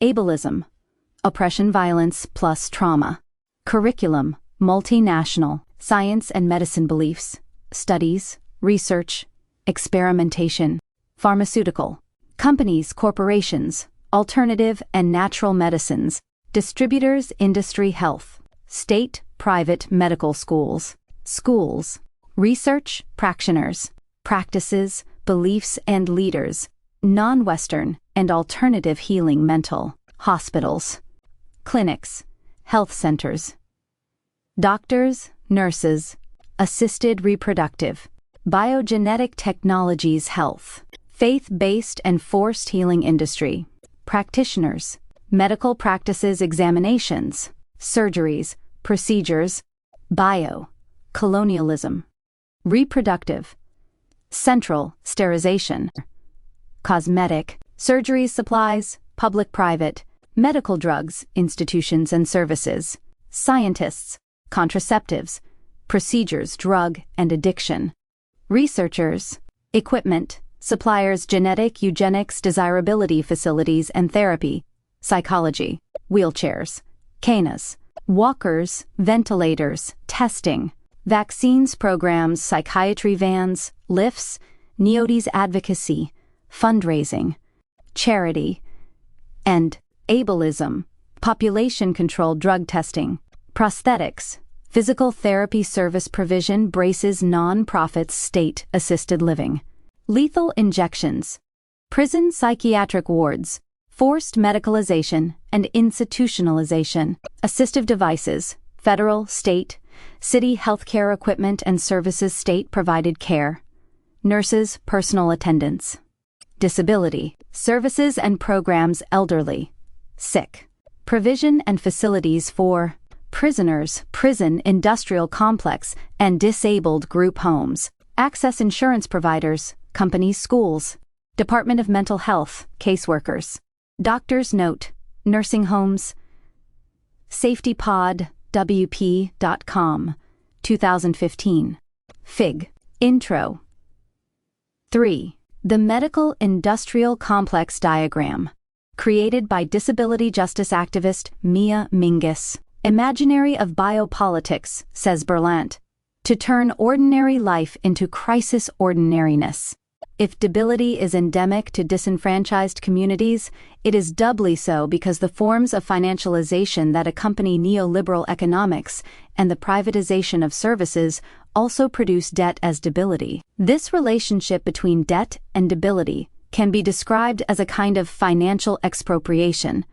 Ableism. Oppression violence plus trauma. Curriculum. Multinational. Science and medicine beliefs. Studies. Research. Experimentation. Pharmaceutical. Companies, corporations, alternative and natural medicines, distributors, industry, health, state, private medical schools, schools, research, practitioners, practices, beliefs and leaders, non-Western and alternative healing mental, hospitals, clinics, health centers, doctors, nurses, assisted reproductive, biogenetic technologies, health, faith-based and forced healing industry, practitioners, medical practices, examinations, surgeries, procedures, colonialism, reproductive, central, sterilization, cosmetic, surgeries, supplies, public-private, medical drugs, institutions and services, scientists, contraceptives, procedures, drug and addiction, researchers, equipment, suppliers, genetic, eugenics, desirability facilities and therapy, psychology, wheelchairs, canas, walkers, ventilators, testing, vaccines programs, psychiatry vans, lifts, neodes advocacy, fundraising, charity, and ableism, population control, drug testing, prosthetics, physical therapy service provision, braces, non-profits, state-assisted living, lethal injections, prison psychiatric wards, forced medicalization and institutionalization, assistive devices, federal, state, city healthcare equipment and services, state-provided care, nurses, personal attendants, disability, services and programs, elderly, sick, provision and facilities for prisoners, prison industrial complex and disabled group homes, access insurance providers, companies, schools, Department of Mental Health, caseworkers, doctors note, nursing homes, safetypod.wp.com, 2015. Fig. Intro. 3. The Medical Industrial Complex Diagram. Created by disability justice activist Mia Mingus. Imaginary of biopolitics, says Berlant, to turn ordinary life into crisis ordinariness. If debility is endemic to disenfranchised communities, it is doubly so because the forms of financialization that accompany neoliberal economics and the privatization of services also produce debt as debility. This relationship between debt and debility can be described as a kind of financial expropriation.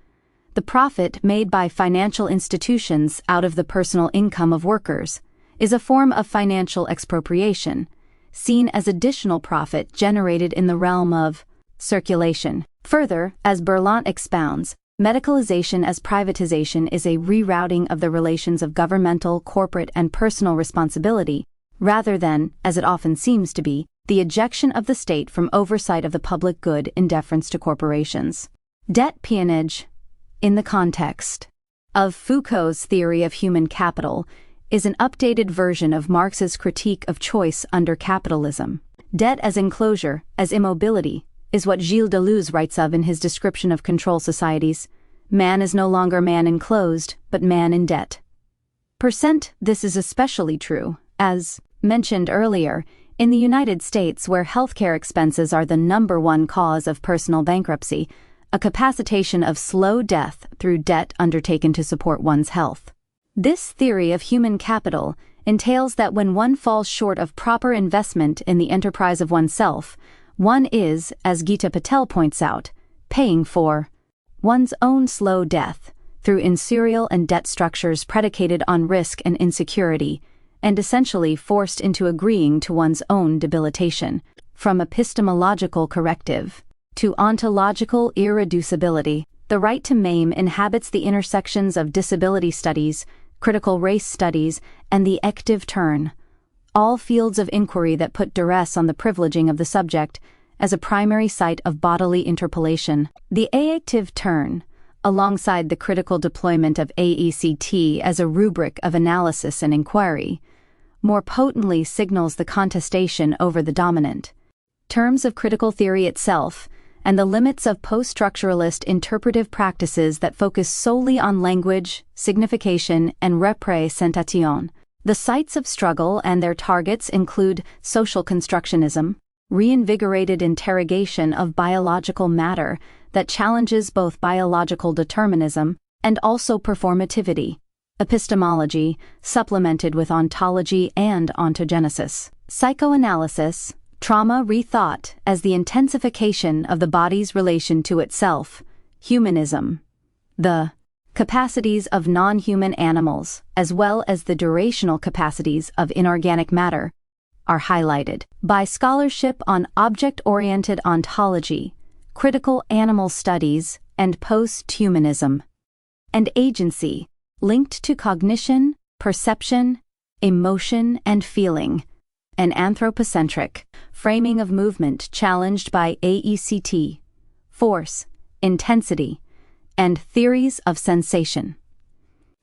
The profit made by financial institutions out of the personal income of workers is a form of financial expropriation, seen as additional profit generated in the realm of circulation. Further, as Berlant expounds, medicalization as privatization is a rerouting of the relations of governmental, corporate, and personal responsibility, rather than, as it often seems to be, the ejection of the state from oversight of the public good in deference to corporations. Debt peonage, in the context of Foucault's theory of human capital, is an updated version of Marx's critique of choice under capitalism. Debt as enclosure, as immobility, is what Gilles Deleuze writes of in his description of control societies. Man is no longer man enclosed, but man in debt. This is especially true, as mentioned earlier, in the United States, where healthcare expenses are the #1 cause of personal bankruptcy, a capacitation of slow death through debt undertaken to support one's health. This theory of human capital entails that when one falls short of proper investment in the enterprise of oneself, one is, as Gita Patel points out, paying for one's own slow death through inserial and debt structures predicated on risk and insecurity, and essentially forced into agreeing to one's own debilitation, from epistemological corrective to ontological irreducibility. The right to Maim inhabits the intersections of disability studies, critical race studies, and the active turn, all fields of inquiry that put duress on the privileging of the subject as a primary site of bodily interpolation. The active turn, alongside the critical deployment of AECT as a rubric of analysis and inquiry, more potently signals the contestation over the dominant. Terms of critical theory itself, and the limits of post-structuralist interpretive practices that focus solely on language, signification, and representation. The sites of struggle and their targets include social constructionism, reinvigorated interrogation of biological matter that challenges both biological determinism and also performativity, epistemology, supplemented with ontology and ontogenesis, psychoanalysis, trauma rethought as the intensification of the body's relation to itself, humanism, the capacities of non-human animals, as well as the durational capacities of inorganic matter, are highlighted by scholarship on object-oriented ontology, critical animal studies, and post-humanism, and agency, linked to cognition, perception, emotion, and feeling, an anthropocentric framing of movement challenged by AECT, force, intensity, and theories of sensation.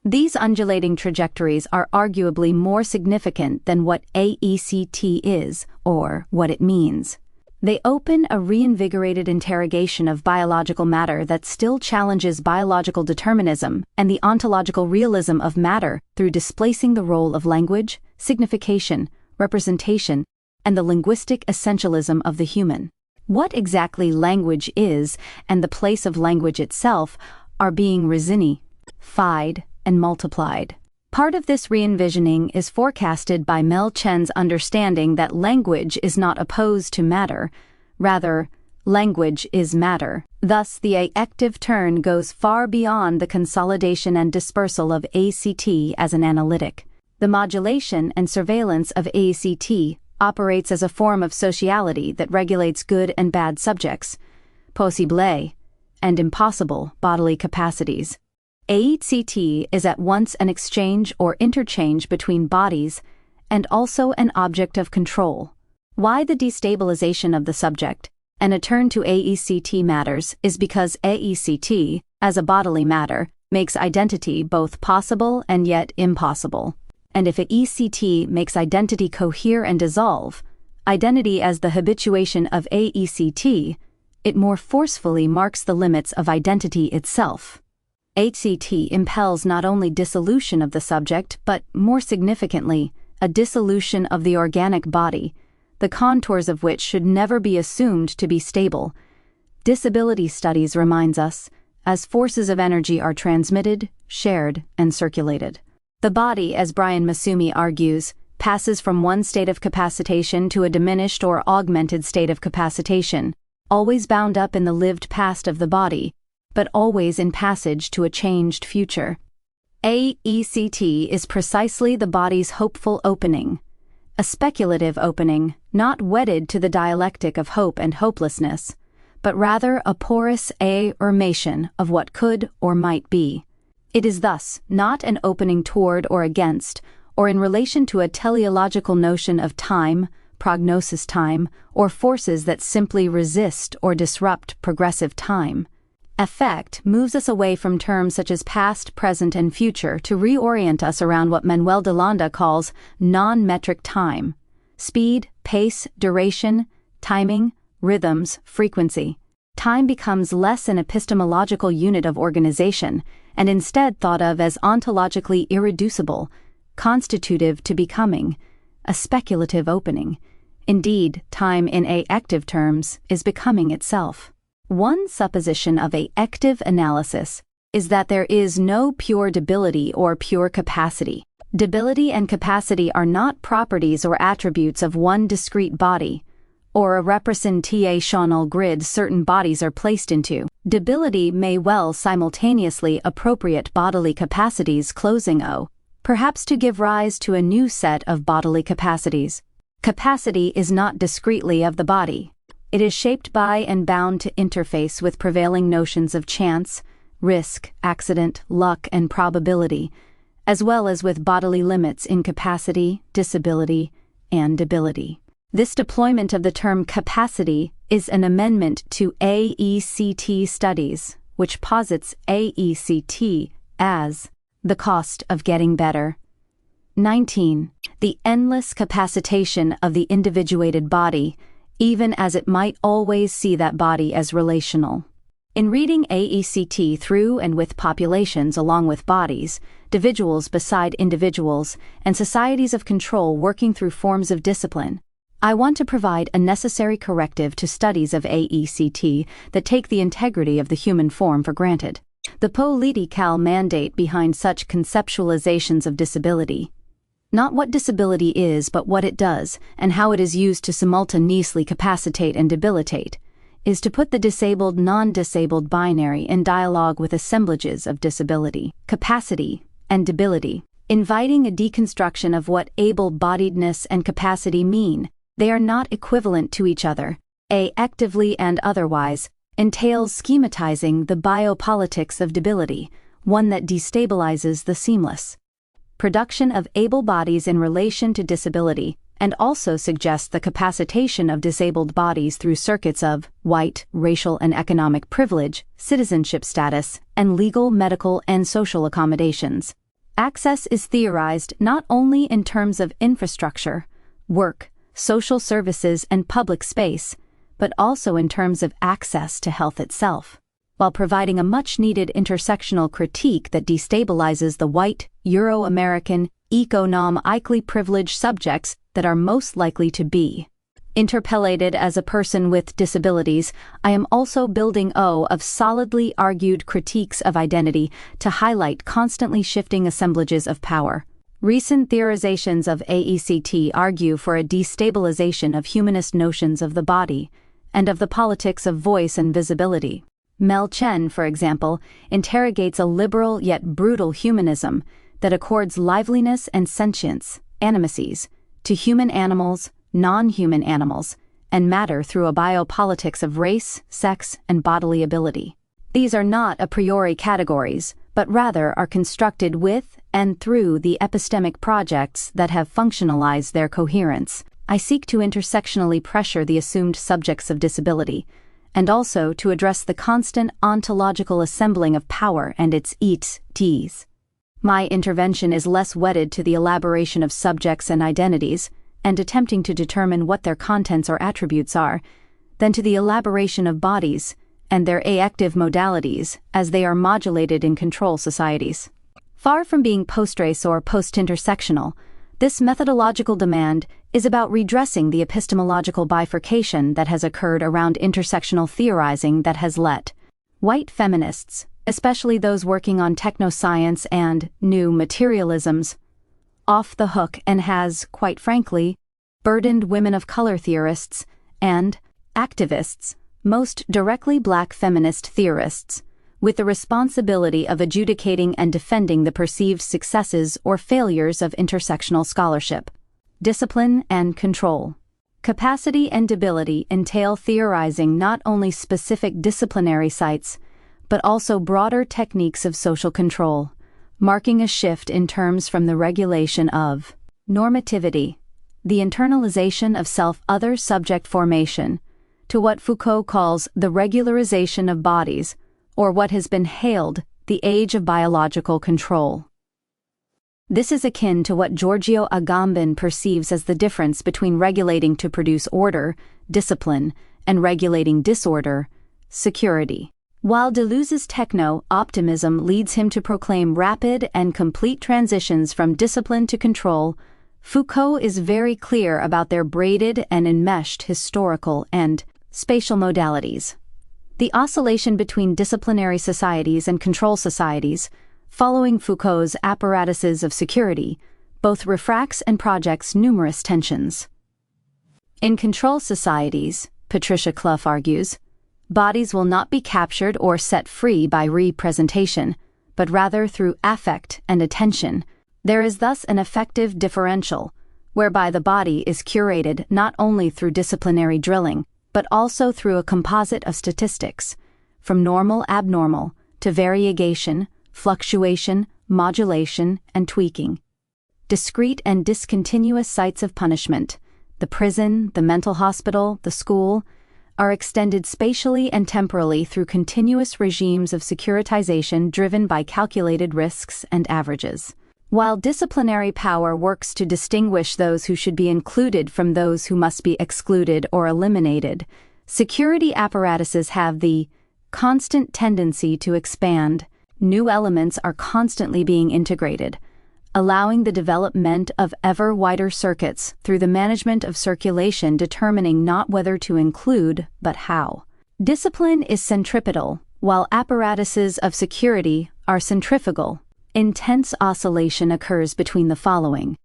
These undulating trajectories are arguably more significant than what AECT is or what it means. They open a reinvigorated interrogation of biological matter that still challenges biological determinism and the ontological realism of matter through displacing the role of language, signification, representation, and the linguistic essentialism of the human. What exactly language is and the place of language itself are being resinified and multiplied. Part of this re-envisioning is forecasted by Mel Chen's understanding that language is not opposed to matter, rather, language is matter. Thus, the aective turn goes far beyond the consolidation and dispersal of ACT as an analytic. The modulation and surveillance of ACT operates as a form of sociality that regulates good and bad subjects, possible and impossible bodily capacities. ACT is at once an exchange or interchange between bodies and also an object of control. Why the destabilization of the subject and a turn to AECT matters is because AECT, as a bodily matter, makes identity both possible and yet impossible. And if AECT makes identity cohere and dissolve, identity as the habituation of AECT, it more forcefully marks the limits of identity itself. ACT impels not only dissolution of the subject, but, more significantly, a dissolution of the organic body, the contours of which should never be assumed to be stable. Disability studies reminds us, as forces of energy are transmitted, shared, and circulated. The body, as Brian Masumi argues, passes from one state of capacitation to a diminished or augmented state of capacitation, always bound up in the lived past of the body, but always in passage to a changed future. AECT is precisely the body's hopeful opening, a speculative opening, not wedded to the dialectic of hope and hopelessness, but rather a porous affirmation of what could or might be. It is thus not an opening toward or against, or in relation to a teleological notion of time, prognosis time, or forces that simply resist or disrupt progressive time. Affect moves us away from terms such as past, present, and future to reorient us around what Manuel de Landa calls non-metric time: speed, pace, duration, timing, rhythms, frequency. Time becomes less an epistemological unit of organization and instead thought of as ontologically irreducible, constitutive to becoming, a speculative opening. Indeed, time in aective terms is becoming itself. One supposition of aective analysis is that there is no pure debility or pure capacity. Debility and capacity are not properties or attributes of one discrete body, or a representational grid certain bodies are placed into. Debility may well simultaneously appropriate bodily capacities perhaps to give rise to a new set of bodily capacities. Capacity is not discretely of the body. It is shaped by and bound to interface with prevailing notions of chance, risk, accident, luck, and probability, as well as with bodily limits in capacity, disability, and debility. This deployment of the term capacity is an amendment to AECT studies, which posits AECT as the cost of getting better. 19. The endless capacitation of the individuated body, even as it might always see that body as relational. In reading AECT through and with populations along with bodies, individuals beside individuals, and societies of control working through forms of discipline, I want to provide a necessary corrective to studies of AECT that take the integrity of the human form for granted. The political mandate behind such conceptualizations of disability, not what disability is but what it does and how it is used to simultaneously capacitate and debilitate, is to put the disabled non-disabled binary in dialogue with assemblages of disability, capacity, and debility, inviting a deconstruction of what able-bodiedness and capacity mean. They are not equivalent to each other, actively and otherwise, entails schematizing the biopolitics of debility, one that destabilizes the seamless production of able bodies in relation to disability, and also suggests the capacitation of disabled bodies through circuits of white, racial and economic privilege, citizenship status, and legal, medical, and social accommodations. Access is theorized not only in terms of infrastructure, work, social services, and public space, but also in terms of access to health itself, while providing a much-needed intersectional critique that destabilizes the white, Euro-American, economically privileged subjects that are most likely to be interpellated as a person with disabilities. I am also building of solidly argued critiques of identity to highlight constantly shifting assemblages of power. Recent theorizations of AECT argue for a destabilization of humanist notions of the body and of the politics of voice and visibility. Mel Chen, for example, interrogates a liberal yet brutal humanism that accords liveliness and sentience, animacies, to human animals, non-human animals, and matter through a biopolitics of race, sex, and bodily ability. These are not a priori categories, but rather are constructed with and through the epistemic projects that have functionalized their coherence. I seek to intersectionally pressure the assumed subjects of disability, and also to address the constant ontological assembling of power and its its. My intervention is less wedded to the elaboration of subjects and identities, and attempting to determine what their contents or attributes are, than to the elaboration of bodies and their aactive modalities as they are modulated in control societies. Far from being post-race or post-intersectional, this methodological demand is about redressing the epistemological bifurcation that has occurred around intersectional theorizing that has let white feminists, especially those working on technoscience and new materialisms, off the hook and has, quite frankly, burdened women of color theorists and activists, most directly black feminist theorists, with the responsibility of adjudicating and defending the perceived successes or failures of intersectional scholarship. Discipline and control. Capacity and debility entail theorizing not only specific disciplinary sites, but also broader techniques of social control, marking a shift in terms from the regulation of normativity, the internalization of self-other subject formation, to what Foucault calls the regularization of bodies, or what has been hailed the age of biological control. This is akin to what Giorgio Agamben perceives as the difference between regulating to produce order, discipline, and regulating disorder, security. While Deleuze's techno-optimism leads him to proclaim rapid and complete transitions from discipline to control, Foucault is very clear about their braided and enmeshed historical and spatial modalities. The oscillation between disciplinary societies and control societies, following Foucault's apparatuses of security, both refracts and projects numerous tensions. In control societies, Patricia Clough argues, bodies will not be captured or set free by representation, but rather through affect and attention. There is thus an effective differential, whereby the body is curated not only through disciplinary drilling, but also through a composite of statistics, from normal-abnormal to variegation, fluctuation, modulation, and tweaking. Discrete and discontinuous sites of punishment, the prison, the mental hospital, the school, are extended spatially and temporally through continuous regimes of securitization driven by calculated risks and averages. While disciplinary power works to distinguish those who should be included from those who must be excluded or eliminated, security apparatuses have the constant tendency to expand. New elements are constantly being integrated, allowing the development of ever wider circuits through the management of circulation, determining not whether to include, but how. Discipline is centripetal, while apparatuses of security are centrifugal. Intense oscillation occurs between the following: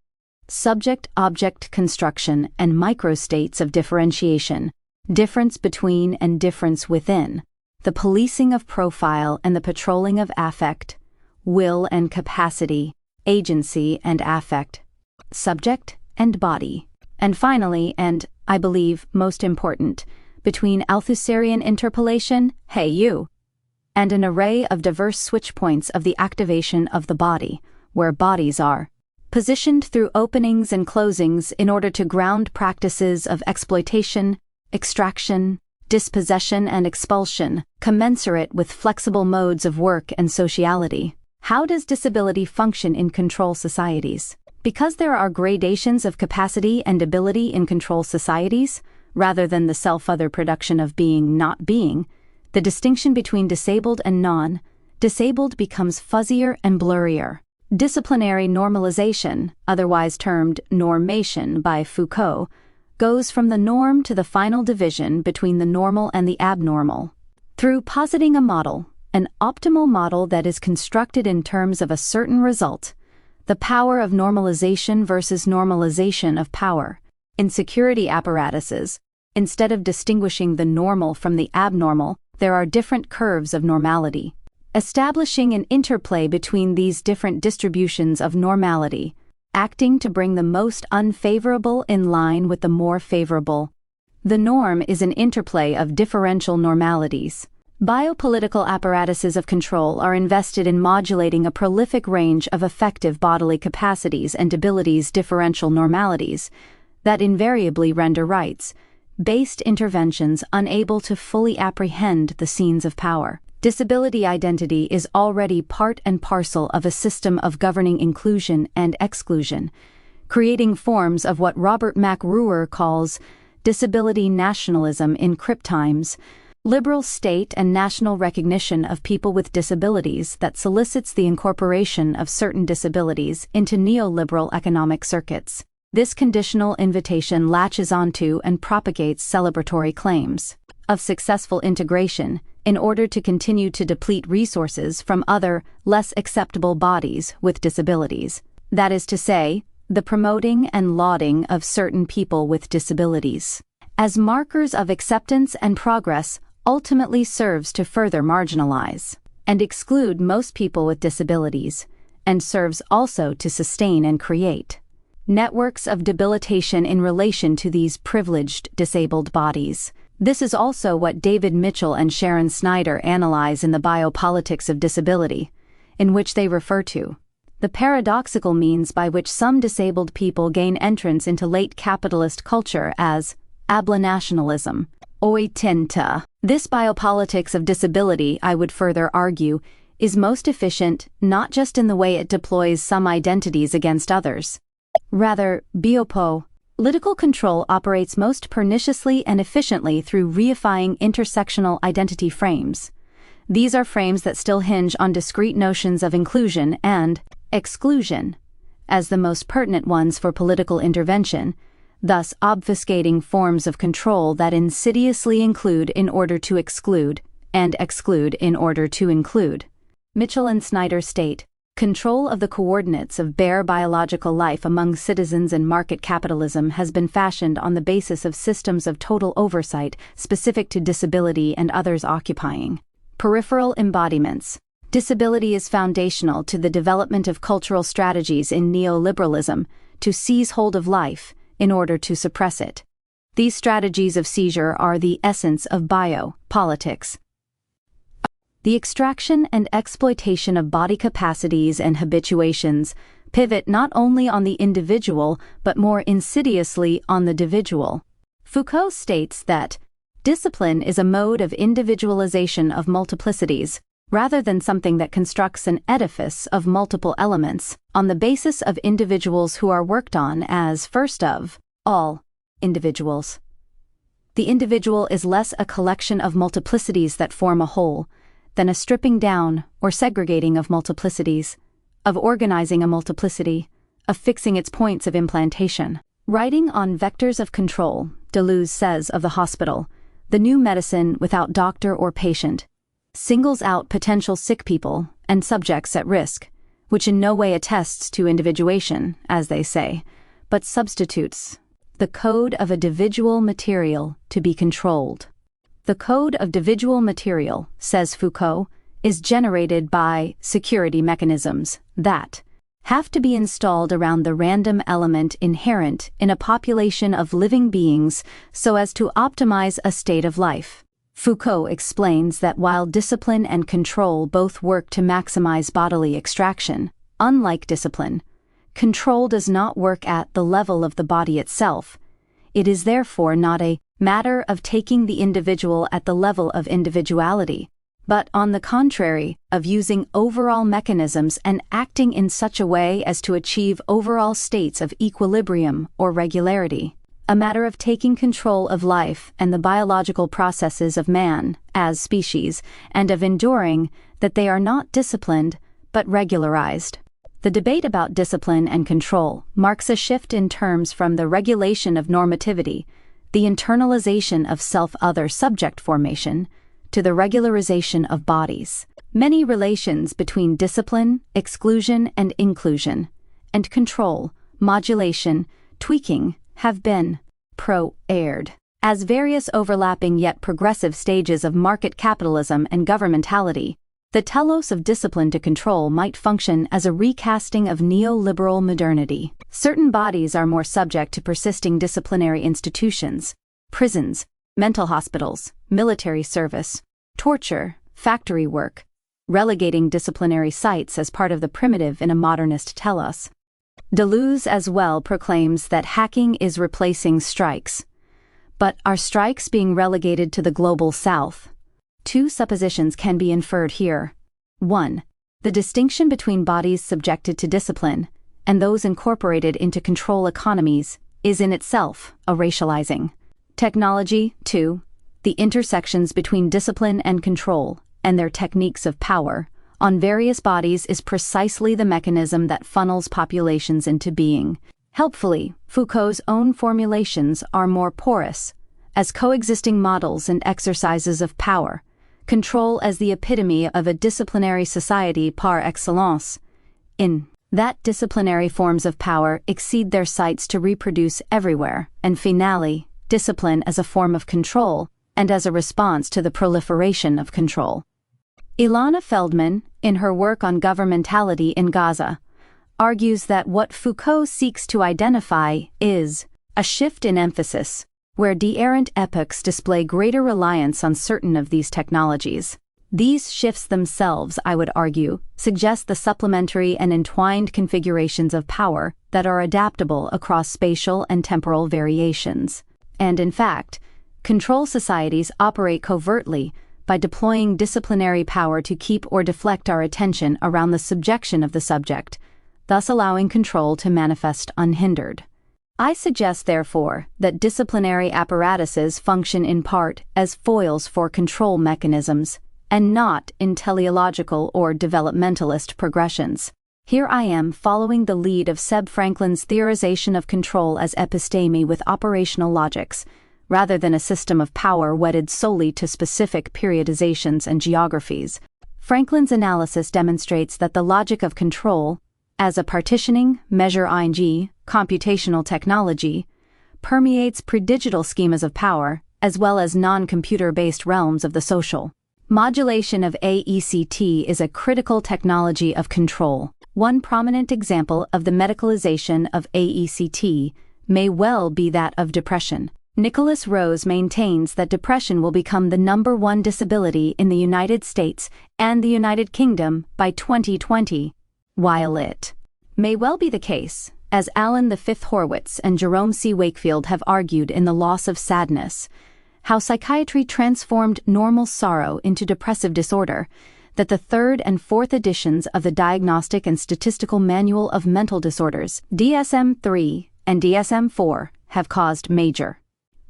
subject-object construction and microstates of differentiation, difference between and difference within, the policing of profile and the patrolling of affect, will and capacity, agency and affect, subject and body, and finally, and, I believe, most important, between Althusserian interpolation, hey you, and an array of diverse switch points of the activation of the body, where bodies are positioned through openings and closings in order to ground practices of exploitation, extraction, dispossession and expulsion, commensurate with flexible modes of work and sociality. How does disability function in control societies? Because there are gradations of capacity and ability in control societies, rather than the self-other production of being not being, the distinction between disabled and non-disabled becomes fuzzier and blurrier. Disciplinary normalization, otherwise termed normation by Foucault, goes from the norm to the final division between the normal and the abnormal. Through positing a model, an optimal model that is constructed in terms of a certain result, the power of normalization versus normalization of power, in security apparatuses, instead of distinguishing the normal from the abnormal, there are different curves of normality. Establishing an interplay between these different distributions of normality, acting to bring the most unfavorable in line with the more favorable. The norm is an interplay of differential normalities. Biopolitical apparatuses of control are invested in modulating a prolific range of effective bodily capacities and abilities, differential normalities, that invariably render rights-based interventions unable to fully apprehend the scenes of power. Disability identity is already part and parcel of a system of governing inclusion and exclusion, creating forms of what Robert McRuer calls disability nationalism in crip times, liberal state and national recognition of people with disabilities that solicits the incorporation of certain disabilities into neoliberal economic circuits. This conditional invitation latches onto and propagates celebratory claims of successful integration in order to continue to deplete resources from other, less acceptable bodies with disabilities. That is to say, the promoting and lauding of certain people with disabilities as markers of acceptance and progress ultimately serves to further marginalize and exclude most people with disabilities, and serves also to sustain and create networks of debilitation in relation to these privileged disabled bodies. This is also what David Mitchell and Sharon Snyder analyze in the Biopolitics of Disability, in which they refer to the paradoxical means by which some disabled people gain entrance into late capitalist culture as ablanationalism, oitenta. This biopolitics of disability, I would further argue, is most efficient not just in the way it deploys some identities against others. Rather, political control operates most perniciously and efficiently through reifying intersectional identity frames. These are frames that still hinge on discrete notions of inclusion and exclusion as the most pertinent ones for political intervention, thus obfuscating forms of control that insidiously include in order to exclude and exclude in order to include. Mitchell and Snyder state, control of the coordinates of bare biological life among citizens in market capitalism has been fashioned on the basis of systems of total oversight specific to disability and others occupying peripheral embodiments. Disability is foundational to the development of cultural strategies in neoliberalism to seize hold of life in order to suppress it. These strategies of seizure are the essence of biopolitics. The extraction and exploitation of body capacities and habituations pivot not only on the individual but more insidiously on the dividual. Foucault states that discipline is a mode of individualization of multiplicities, rather than something that constructs an edifice of multiple elements on the basis of individuals who are worked on as, first of all, individuals. The individual is less a collection of multiplicities that form a whole than a stripping down or segregating of multiplicities, of organizing a multiplicity, of fixing its points of implantation. Writing on vectors of control, Deleuze says of the hospital, the new medicine without doctor or patient singles out potential sick people and subjects at risk, which in no way attests to individuation, as they say, but substitutes the code of a dividual material to be controlled. The code of dividual material, says Foucault, is generated by security mechanisms that have to be installed around the random element inherent in a population of living beings so as to optimize a state of life. Foucault explains that while discipline and control both work to maximize bodily extraction, unlike discipline, control does not work at the level of the body itself. It is therefore not a matter of taking the individual at the level of individuality, but on the contrary, of using overall mechanisms and acting in such a way as to achieve overall states of equilibrium or regularity. A matter of taking control of life and the biological processes of man, as species, and of enduring that they are not disciplined, but regularized. The debate about discipline and control marks a shift in terms from the regulation of normativity, the internalization of self-other subject formation, to the regularization of bodies. Many relations between discipline, exclusion and inclusion, and control, modulation, tweaking, have been pro-aired as various overlapping yet progressive stages of market capitalism and governmentality. The telos of discipline to control might function as a recasting of neoliberal modernity. Certain bodies are more subject to persisting disciplinary institutions, prisons, mental hospitals, military service, torture, factory work, relegating disciplinary sites as part of the primitive in a modernist telos. Deleuze as well proclaims that hacking is replacing strikes. But are strikes being relegated to the global south? Two suppositions can be inferred here. 1. The distinction between bodies subjected to discipline and those incorporated into control economies is in itself a racializing. Technology. 2. The intersections between discipline and control and their techniques of power on various bodies is precisely the mechanism that funnels populations into being. Helpfully, Foucault's own formulations are more porous, as coexisting models and exercises of power, control as the epitome of a disciplinary society par excellence, in that disciplinary forms of power exceed their sites to reproduce everywhere, and finale, discipline as a form of control, and as a response to the proliferation of control. Ilana Feldman, in her work on governmentality in Gaza, argues that what Foucault seeks to identify is a shift in emphasis, where de-errant epochs display greater reliance on certain of these technologies. These shifts themselves, I would argue, suggest the supplementary and entwined configurations of power that are adaptable across spatial and temporal variations. And in fact, control societies operate covertly by deploying disciplinary power to keep or deflect our attention around the subjection of the subject, thus allowing control to manifest unhindered. I suggest, therefore, that disciplinary apparatuses function in part as foils for control mechanisms, and not in teleological or developmentalist progressions. Here I am following the lead of Seb Franklin's theorization of control as episteme with operational logics, rather than a system of power wedded solely to specific periodizations and geographies. Franklin's analysis demonstrates that the logic of control, as a partitioning, measure-ing, computational technology, permeates predigital schemas of power, as well as non-computer-based realms of the social. Modulation of AECT is a critical technology of control. One prominent example of the medicalization of AECT may well be that of depression. Nicholas Rose maintains that depression will become the #1 disability in the United States and the United Kingdom by 2020, while it may well be the case, as Alan V. Horwitz and Jerome C. Wakefield have argued in The Loss of Sadness, how psychiatry transformed normal sorrow into depressive disorder, that the third and fourth editions of the Diagnostic and Statistical Manual of Mental Disorders, DSM-3 and DSM-4, have caused major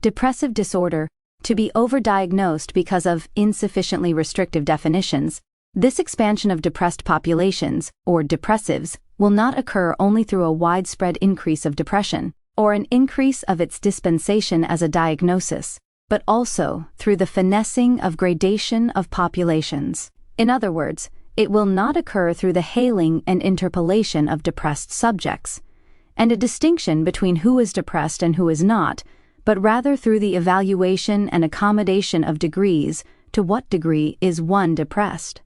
depressive disorder to be overdiagnosed because of insufficiently restrictive definitions. This expansion of depressed populations, or depressives, will not occur only through a widespread increase of depression, or an increase of its dispensation as a diagnosis, but also through the finessing of gradation of populations. In other words, it will not occur through the hailing and interpolation of depressed subjects, and a distinction between who is depressed and who is not, but rather through the evaluation and accommodation of degrees to what degree is one depressed.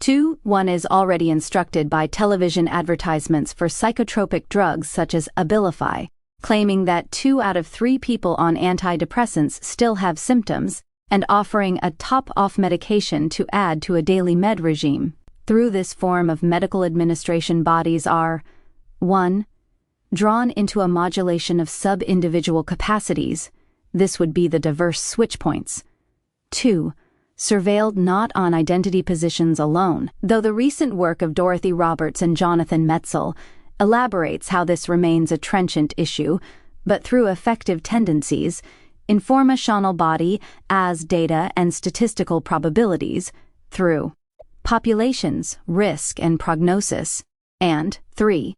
2. One is already instructed by television advertisements for psychotropic drugs such as Abilify, claiming that 2 out of 3 people on antidepressants still have symptoms, and offering a top-off medication to add to a daily med regime. Through this form of medical administration, bodies are 1. Drawn into a modulation of sub-individual capacities. This would be the diverse switch points. 2. Surveilled not on identity positions alone, though the recent work of Dorothy Roberts and Jonathan Metzl elaborates how this remains a trenchant issue, but through effective tendencies, informational body as data and statistical probabilities, through populations, risk and prognosis, and 3.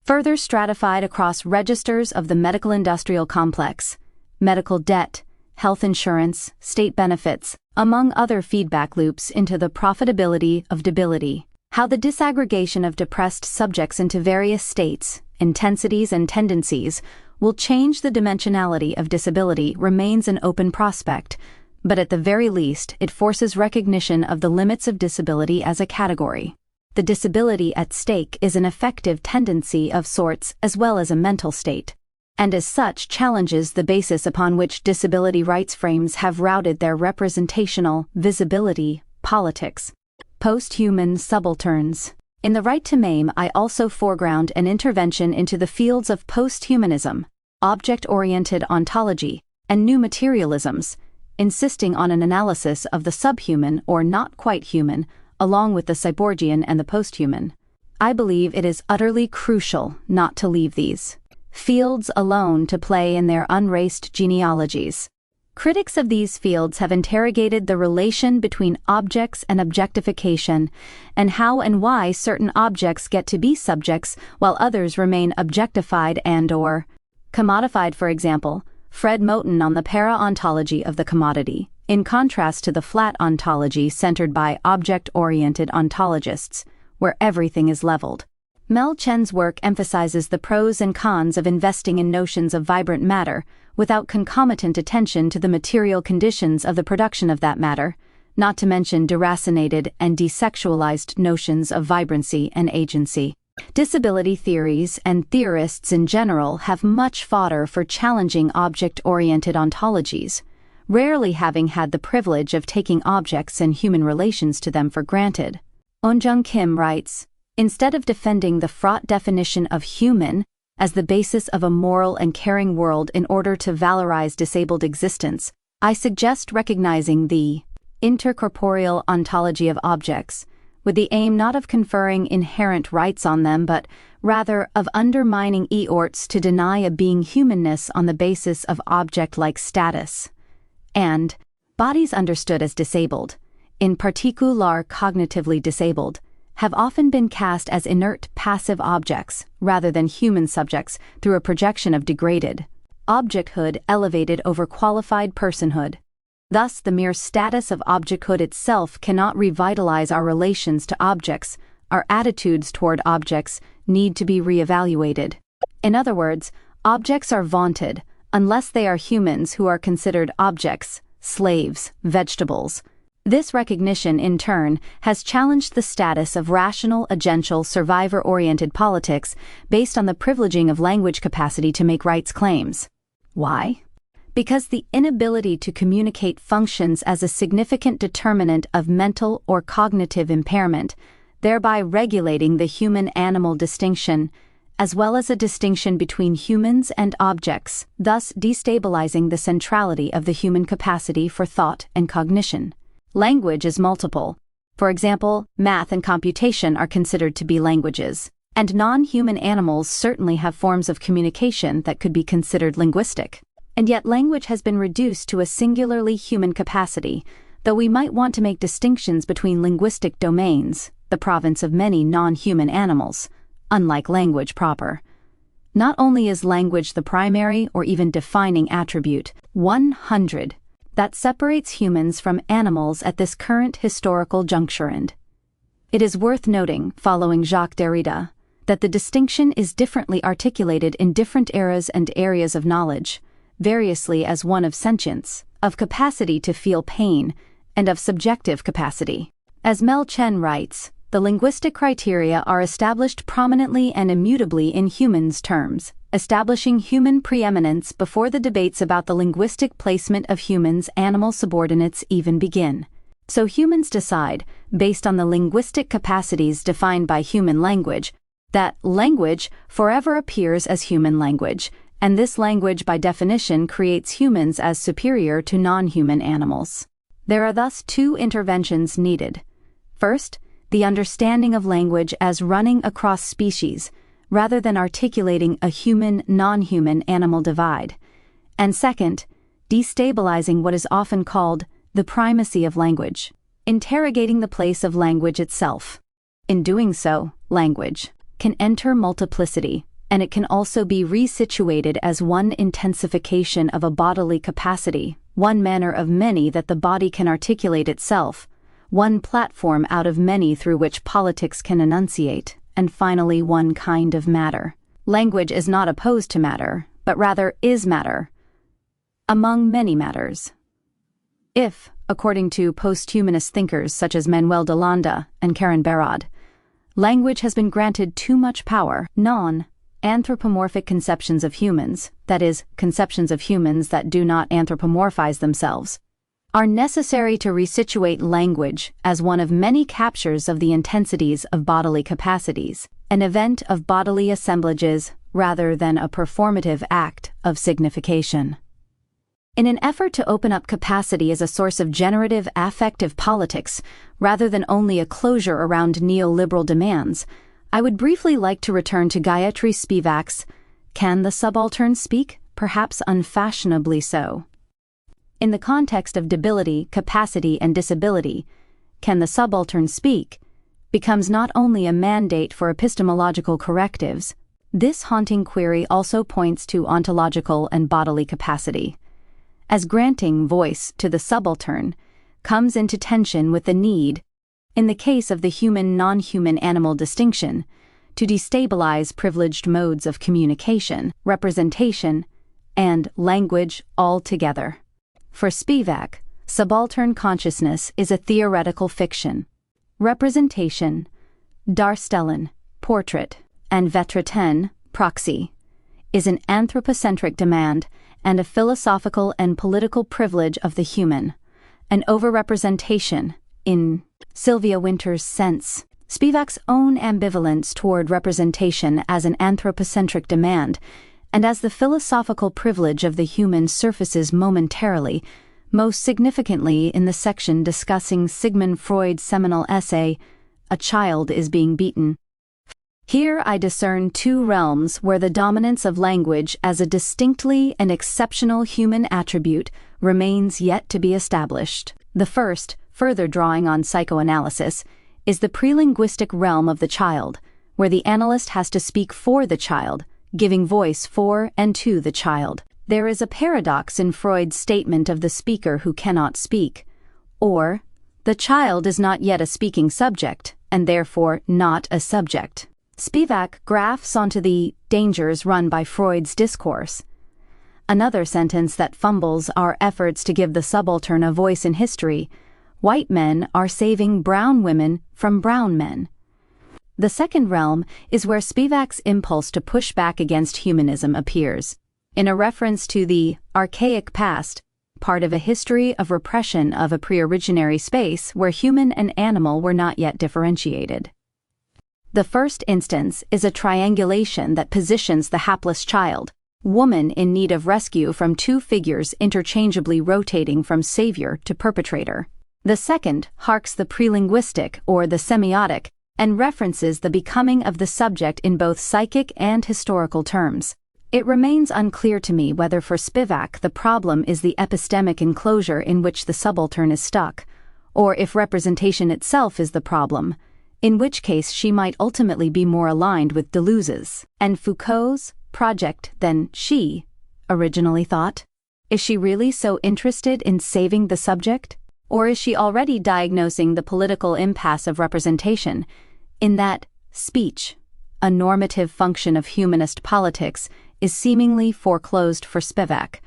Further stratified across registers of the medical industrial complex, medical debt, health insurance, state benefits, among other feedback loops into the profitability of debility. How the disaggregation of depressed subjects into various states, intensities and tendencies will change the dimensionality of disability remains an open prospect, but at the very least it forces recognition of the limits of disability as a category. The disability at stake is an affective tendency of sorts as well as a mental state, and as such challenges the basis upon which disability rights frames have routed their representational visibility politics. Post-human subalterns. In the right to Maim, I also foreground an intervention into the fields of post-humanism, object-oriented ontology, and new materialisms, insisting on an analysis of the subhuman or not quite human, along with the cyborgian and the posthuman. I believe it is utterly crucial not to leave these fields alone to play in their unraced genealogies. Critics of these fields have interrogated the relation between objects and objectification, and how and why certain objects get to be subjects while others remain objectified and/or commodified. For example, Fred Moten on the para-ontology of the commodity, in contrast to the flat ontology centered by object-oriented ontologists, where everything is leveled. Mel Chen's work emphasizes the pros and cons of investing in notions of vibrant matter without concomitant attention to the material conditions of the production of that matter, not to mention deracinated and desexualized notions of vibrancy and agency. Disability theories and theorists in general have much fodder for challenging object-oriented ontologies, rarely having had the privilege of taking objects and human relations to them for granted. Eunjung Kim writes, "Instead of defending the fraught definition of human as the basis of a moral and caring world in order to valorize disabled existence, I suggest recognizing the intercorporeal ontology of objects, with the aim not of conferring inherent rights on them but rather of undermining eorts to deny a being humanness on the basis of object-like status, and bodies understood as disabled, in particular cognitively disabled, have often been cast as inert passive objects rather than human subjects through a projection of degraded objecthood elevated over qualified personhood. Thus, the mere status of objecthood itself cannot revitalize our relations to objects. Our attitudes toward objects need to be reevaluated. In other words, objects are vaunted unless they are humans who are considered objects, slaves, vegetables. This recognition, in turn, has challenged the status of rational, agential, survivor-oriented politics based on the privileging of language capacity to make rights claims. Why? Because the inability to communicate functions as a significant determinant of mental or cognitive impairment, thereby regulating the human-animal distinction, as well as a distinction between humans and objects, thus destabilizing the centrality of the human capacity for thought and cognition. Language is multiple, For example, math and computation are considered to be languages, and non-human animals certainly have forms of communication that could be considered linguistic. And yet language has been reduced to a singularly human capacity, though we might want to make distinctions between linguistic domains, the province of many non-human animals, unlike language proper. Not only is language the primary or even defining attribute, 100, that separates humans from animals at this current historical juncture. And it is worth noting, following Jacques Derrida, that the distinction is differently articulated in different eras and areas of knowledge, variously as one of sentience, of capacity to feel pain, and of subjective capacity. As Mel Chen writes, the linguistic criteria are established prominently and immutably in humans' terms, establishing human preeminence before the debates about the linguistic placement of humans' animal subordinates even begin. So humans decide, based on the linguistic capacities defined by human language, that language forever appears as human language, and this language by definition creates humans as superior to non-human animals. There are thus two interventions needed. First, the understanding of language as running across species, rather than articulating a human-non-human animal divide. And second, destabilizing what is often called the primacy of language, interrogating the place of language itself. In doing so, language can enter multiplicity, and it can also be resituated as one intensification of a bodily capacity, one manner of many that the body can articulate itself, one platform out of many through which politics can enunciate, and finally one kind of matter. Language is not opposed to matter, but rather is matter, among many matters. If, according to posthumanist thinkers such as Manuel de Landa and Karen Barad, language has been granted too much power, anthropomorphic conceptions of humans, that is, conceptions of humans that do not anthropomorphize themselves, are necessary to resituate language as one of many captures of the intensities of bodily capacities, an event of bodily assemblages rather than a performative act of signification. In an effort to open up capacity as a source of generative affective politics, rather than only a closure around neoliberal demands, I would briefly like to return to Gayatri Spivak's "Can the Subaltern Speak?" Perhaps unfashionably so. In the context of debility, capacity, and disability, "Can the Subaltern Speak?" becomes not only a mandate for epistemological correctives. This haunting query also points to ontological and bodily capacity, as granting voice to the subaltern comes into tension with the need, in the case of the human-non-human animal distinction, to destabilize privileged modes of communication, representation, and language altogether. For Spivak, subaltern consciousness is a theoretical fiction. Representation, darstellen, portrait, and vertreten, proxy, is an anthropocentric demand and a philosophical and political privilege of the human, an overrepresentation, in Sylvia Wynter's sense. Spivak's own ambivalence toward representation as an anthropocentric demand and as the philosophical privilege of the human surfaces momentarily, most significantly in the section discussing Sigmund Freud's seminal essay, A Child is Being Beaten. Here I discern two realms where the dominance of language as a distinctly and exceptional human attribute remains yet to be established. The first, further drawing on psychoanalysis, is the prelinguistic realm of the child, where the analyst has to speak for the child, giving voice for and to the child. There is a paradox in Freud's statement of the speaker who cannot speak, or the child is not yet a speaking subject, and therefore not a subject. Spivak graphs onto the dangers run by Freud's discourse. Another sentence that fumbles our efforts to give the subaltern a voice in history: white men are saving brown women from brown men. The second realm is where Spivak's impulse to push back against humanism appears, in a reference to the archaic past, part of a history of repression of a pre-originary space where human and animal were not yet differentiated. The first instance is a triangulation that positions the hapless child, woman in need of rescue, from two figures interchangeably rotating from savior to perpetrator. The second harks the prelinguistic or the semiotic and references the becoming of the subject in both psychic and historical terms. It remains unclear to me whether for Spivak the problem is the epistemic enclosure in which the subaltern is stuck, or if representation itself is the problem, in which case she might ultimately be more aligned with Deleuze's and Foucault's project than she originally thought. Is she really so interested in saving the subject? Or is she already diagnosing the political impasse of representation, in that speech, a normative function of humanist politics, is seemingly foreclosed for Spivak?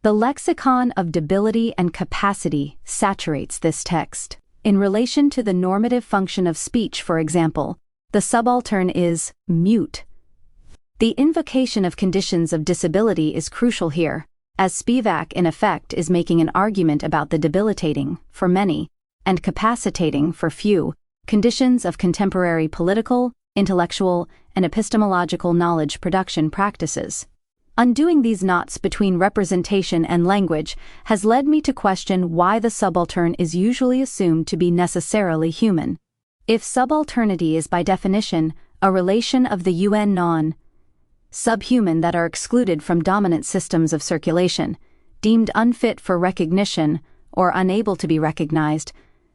The lexicon of debility and capacity saturates this text. In relation to the normative function of speech, for example, the subaltern is mute. The invocation of conditions of disability is crucial here, as Spivak in effect is making an argument about the debilitating, for many, and capacitating, for few, conditions of contemporary political, intellectual, and epistemological knowledge production practices. Undoing these knots between representation and language has led me to question why the subaltern is usually assumed to be necessarily human. If subalternity is by definition a relation of the UN non-subhuman that are excluded from dominant systems of circulation, deemed unfit for recognition or unable to be recognized,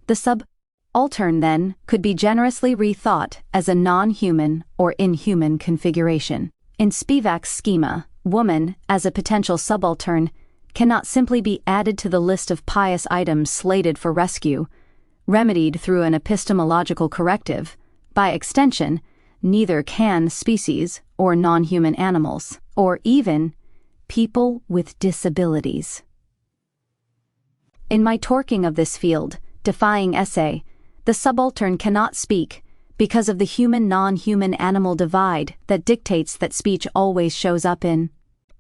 the subaltern then could be generously rethought as a non-human or inhuman configuration. In Spivak's schema, woman, as a potential subaltern, cannot simply be added to the list of pious items slated for rescue, remedied through an epistemological corrective. By extension, neither can species or non-human animals, or even people with disabilities. In my torquing of this field, defying essay, the subaltern cannot speak because of the human-non-human animal divide that dictates that speech always shows up in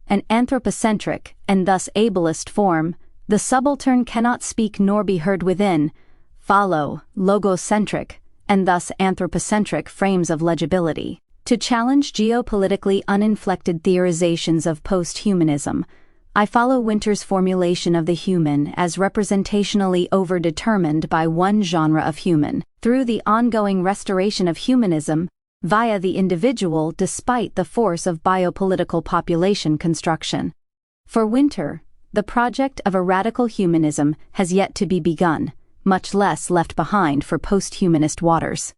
an anthropocentric and thus ableist form. The subaltern cannot speak nor be heard within follow logocentric and thus anthropocentric frames of legibility. To challenge geopolitically uninflected theorizations of posthumanism, I follow Winter's formulation of the human as representationally overdetermined by one genre of human, through the ongoing restoration of humanism via the individual despite the force of biopolitical population construction. For Winter, the project of a radical humanism has yet to be begun, much less left behind for post-humanist waters.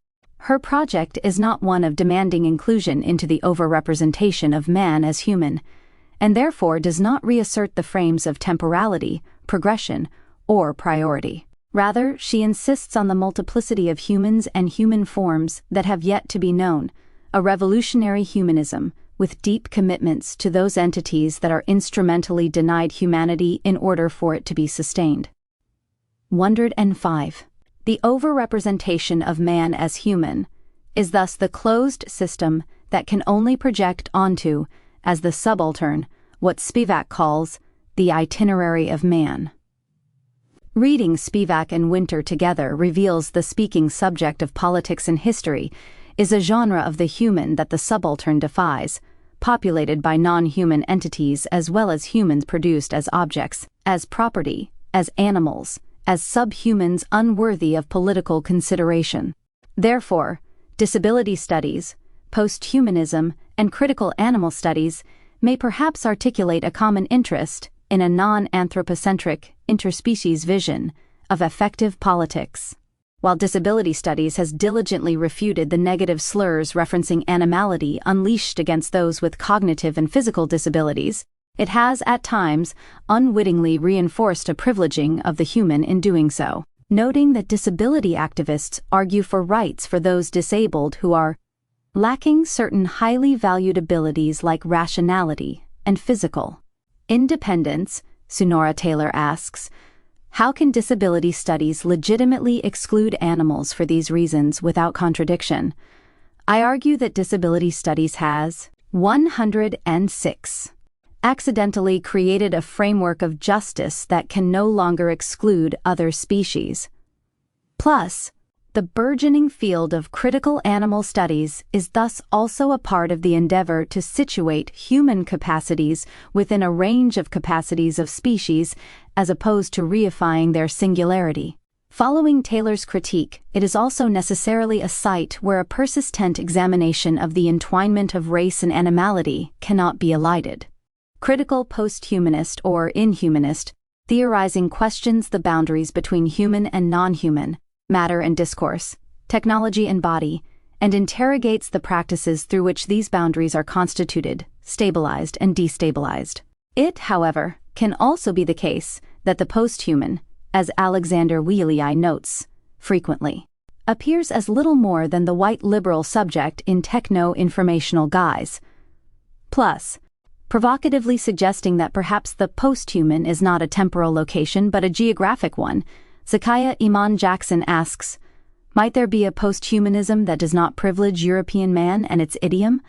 Her project is not one of demanding inclusion into the overrepresentation of man as human, and therefore does not reassert the frames of temporality, progression, or priority. Rather, she insists on the multiplicity of humans and human forms that have yet to be known, a revolutionary humanism with deep commitments to those entities that are instrumentally denied humanity in order for it to be sustained. 105. The overrepresentation of man as human is thus the closed system that can only project onto, as the subaltern, what Spivak calls the itinerary of man. Reading Spivak and Winter together reveals the speaking subject of politics and history is a genre of the human that the subaltern defies, populated by non-human entities as well as humans produced as objects, as property, as animals, as subhumans unworthy of political consideration. Therefore, disability studies, posthumanism, and critical animal studies may perhaps articulate a common interest in a non-anthropocentric, interspecies vision of effective politics. While disability studies has diligently refuted the negative slurs referencing animality unleashed against those with cognitive and physical disabilities, it has at times unwittingly reinforced a privileging of the human in doing so, noting that disability activists argue for rights for those disabled who are lacking certain highly valued abilities like rationality and physical independence. Sunora Taylor asks, how can disability studies legitimately exclude animals for these reasons without contradiction? I argue that disability studies has 106 accidentally created a framework of justice that can no longer exclude other species. Plus, the burgeoning field of critical animal studies is thus also a part of the endeavor to situate human capacities within a range of capacities of species as opposed to reifying their singularity. Following Taylor's critique, it is also necessarily a site where a persistent examination of the entwinement of race and animality cannot be elided. Critical post-humanist or inhumanist theorizing questions the boundaries between human and non-human, matter and discourse, technology and body, and interrogates the practices through which these boundaries are constituted, stabilized, and destabilized. It, however, can also be the case that the post-human, as Alexander Wheely notes, frequently appears as little more than the white liberal subject in techno-informational guise. Plus, provocatively suggesting that perhaps the post-human is not a temporal location but a geographic one, Zakiya Iman Jackson asks, might there be a post-humanism that does not privilege European man and its idiom?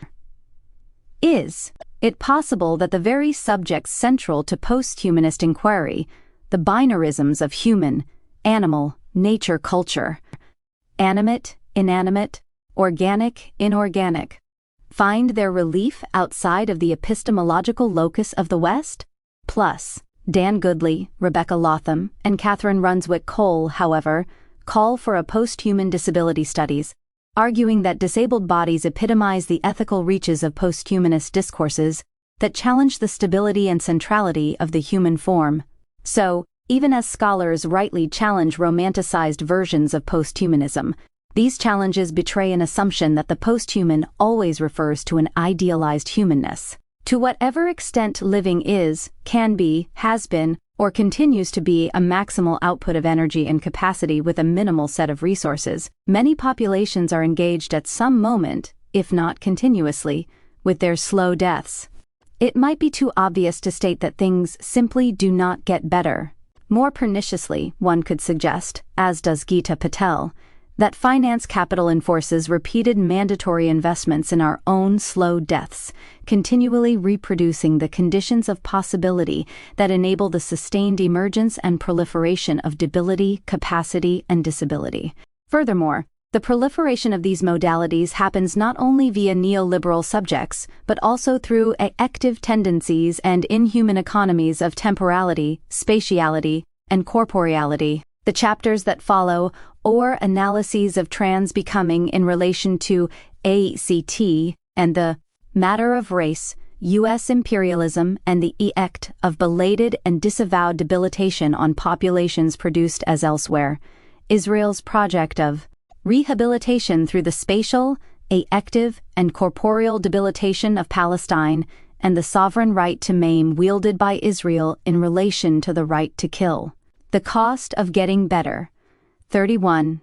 Is it possible that the very subjects central to post-humanist inquiry, the binarisms of human, animal, nature culture, animate, inanimate, organic, inorganic, find their relief outside of the epistemological locus of the West? Plus, Dan Goodley, Rebecca Lotham, and Catherine Runswick Cole, however, call for a post-human disability studies, arguing that disabled bodies epitomize the ethical reaches of post-humanist discourses that challenge the stability and centrality of the human form. So, even as scholars rightly challenge romanticized versions of post-humanism, these challenges betray an assumption that the post-human always refers to an idealized humanness. To whatever extent living is, can be, has been, or continues to be a maximal output of energy and capacity with a minimal set of resources, many populations are engaged at some moment, if not continuously, with their slow deaths. It might be too obvious to state that things simply do not get better. More perniciously, one could suggest, as does Geeta Patel, that finance capital enforces repeated mandatory investments in our own slow deaths, continually reproducing the conditions of possibility that enable the sustained emergence and proliferation of debility, capacity, and disability. Furthermore, the proliferation of these modalities happens not only via neoliberal subjects, but also through active tendencies and inhuman economies of temporality, spatiality, and corporeality. The chapters that follow, or analyses of trans becoming in relation to ACT and the matter of race, U.S. imperialism, and the effect of belated and disavowed debilitation on populations produced as elsewhere, Israel's project of rehabilitation through the spatial, affective, and corporeal debilitation of Palestine, and the sovereign right to maim wielded by Israel in relation to the right to kill. The cost of getting better. 31.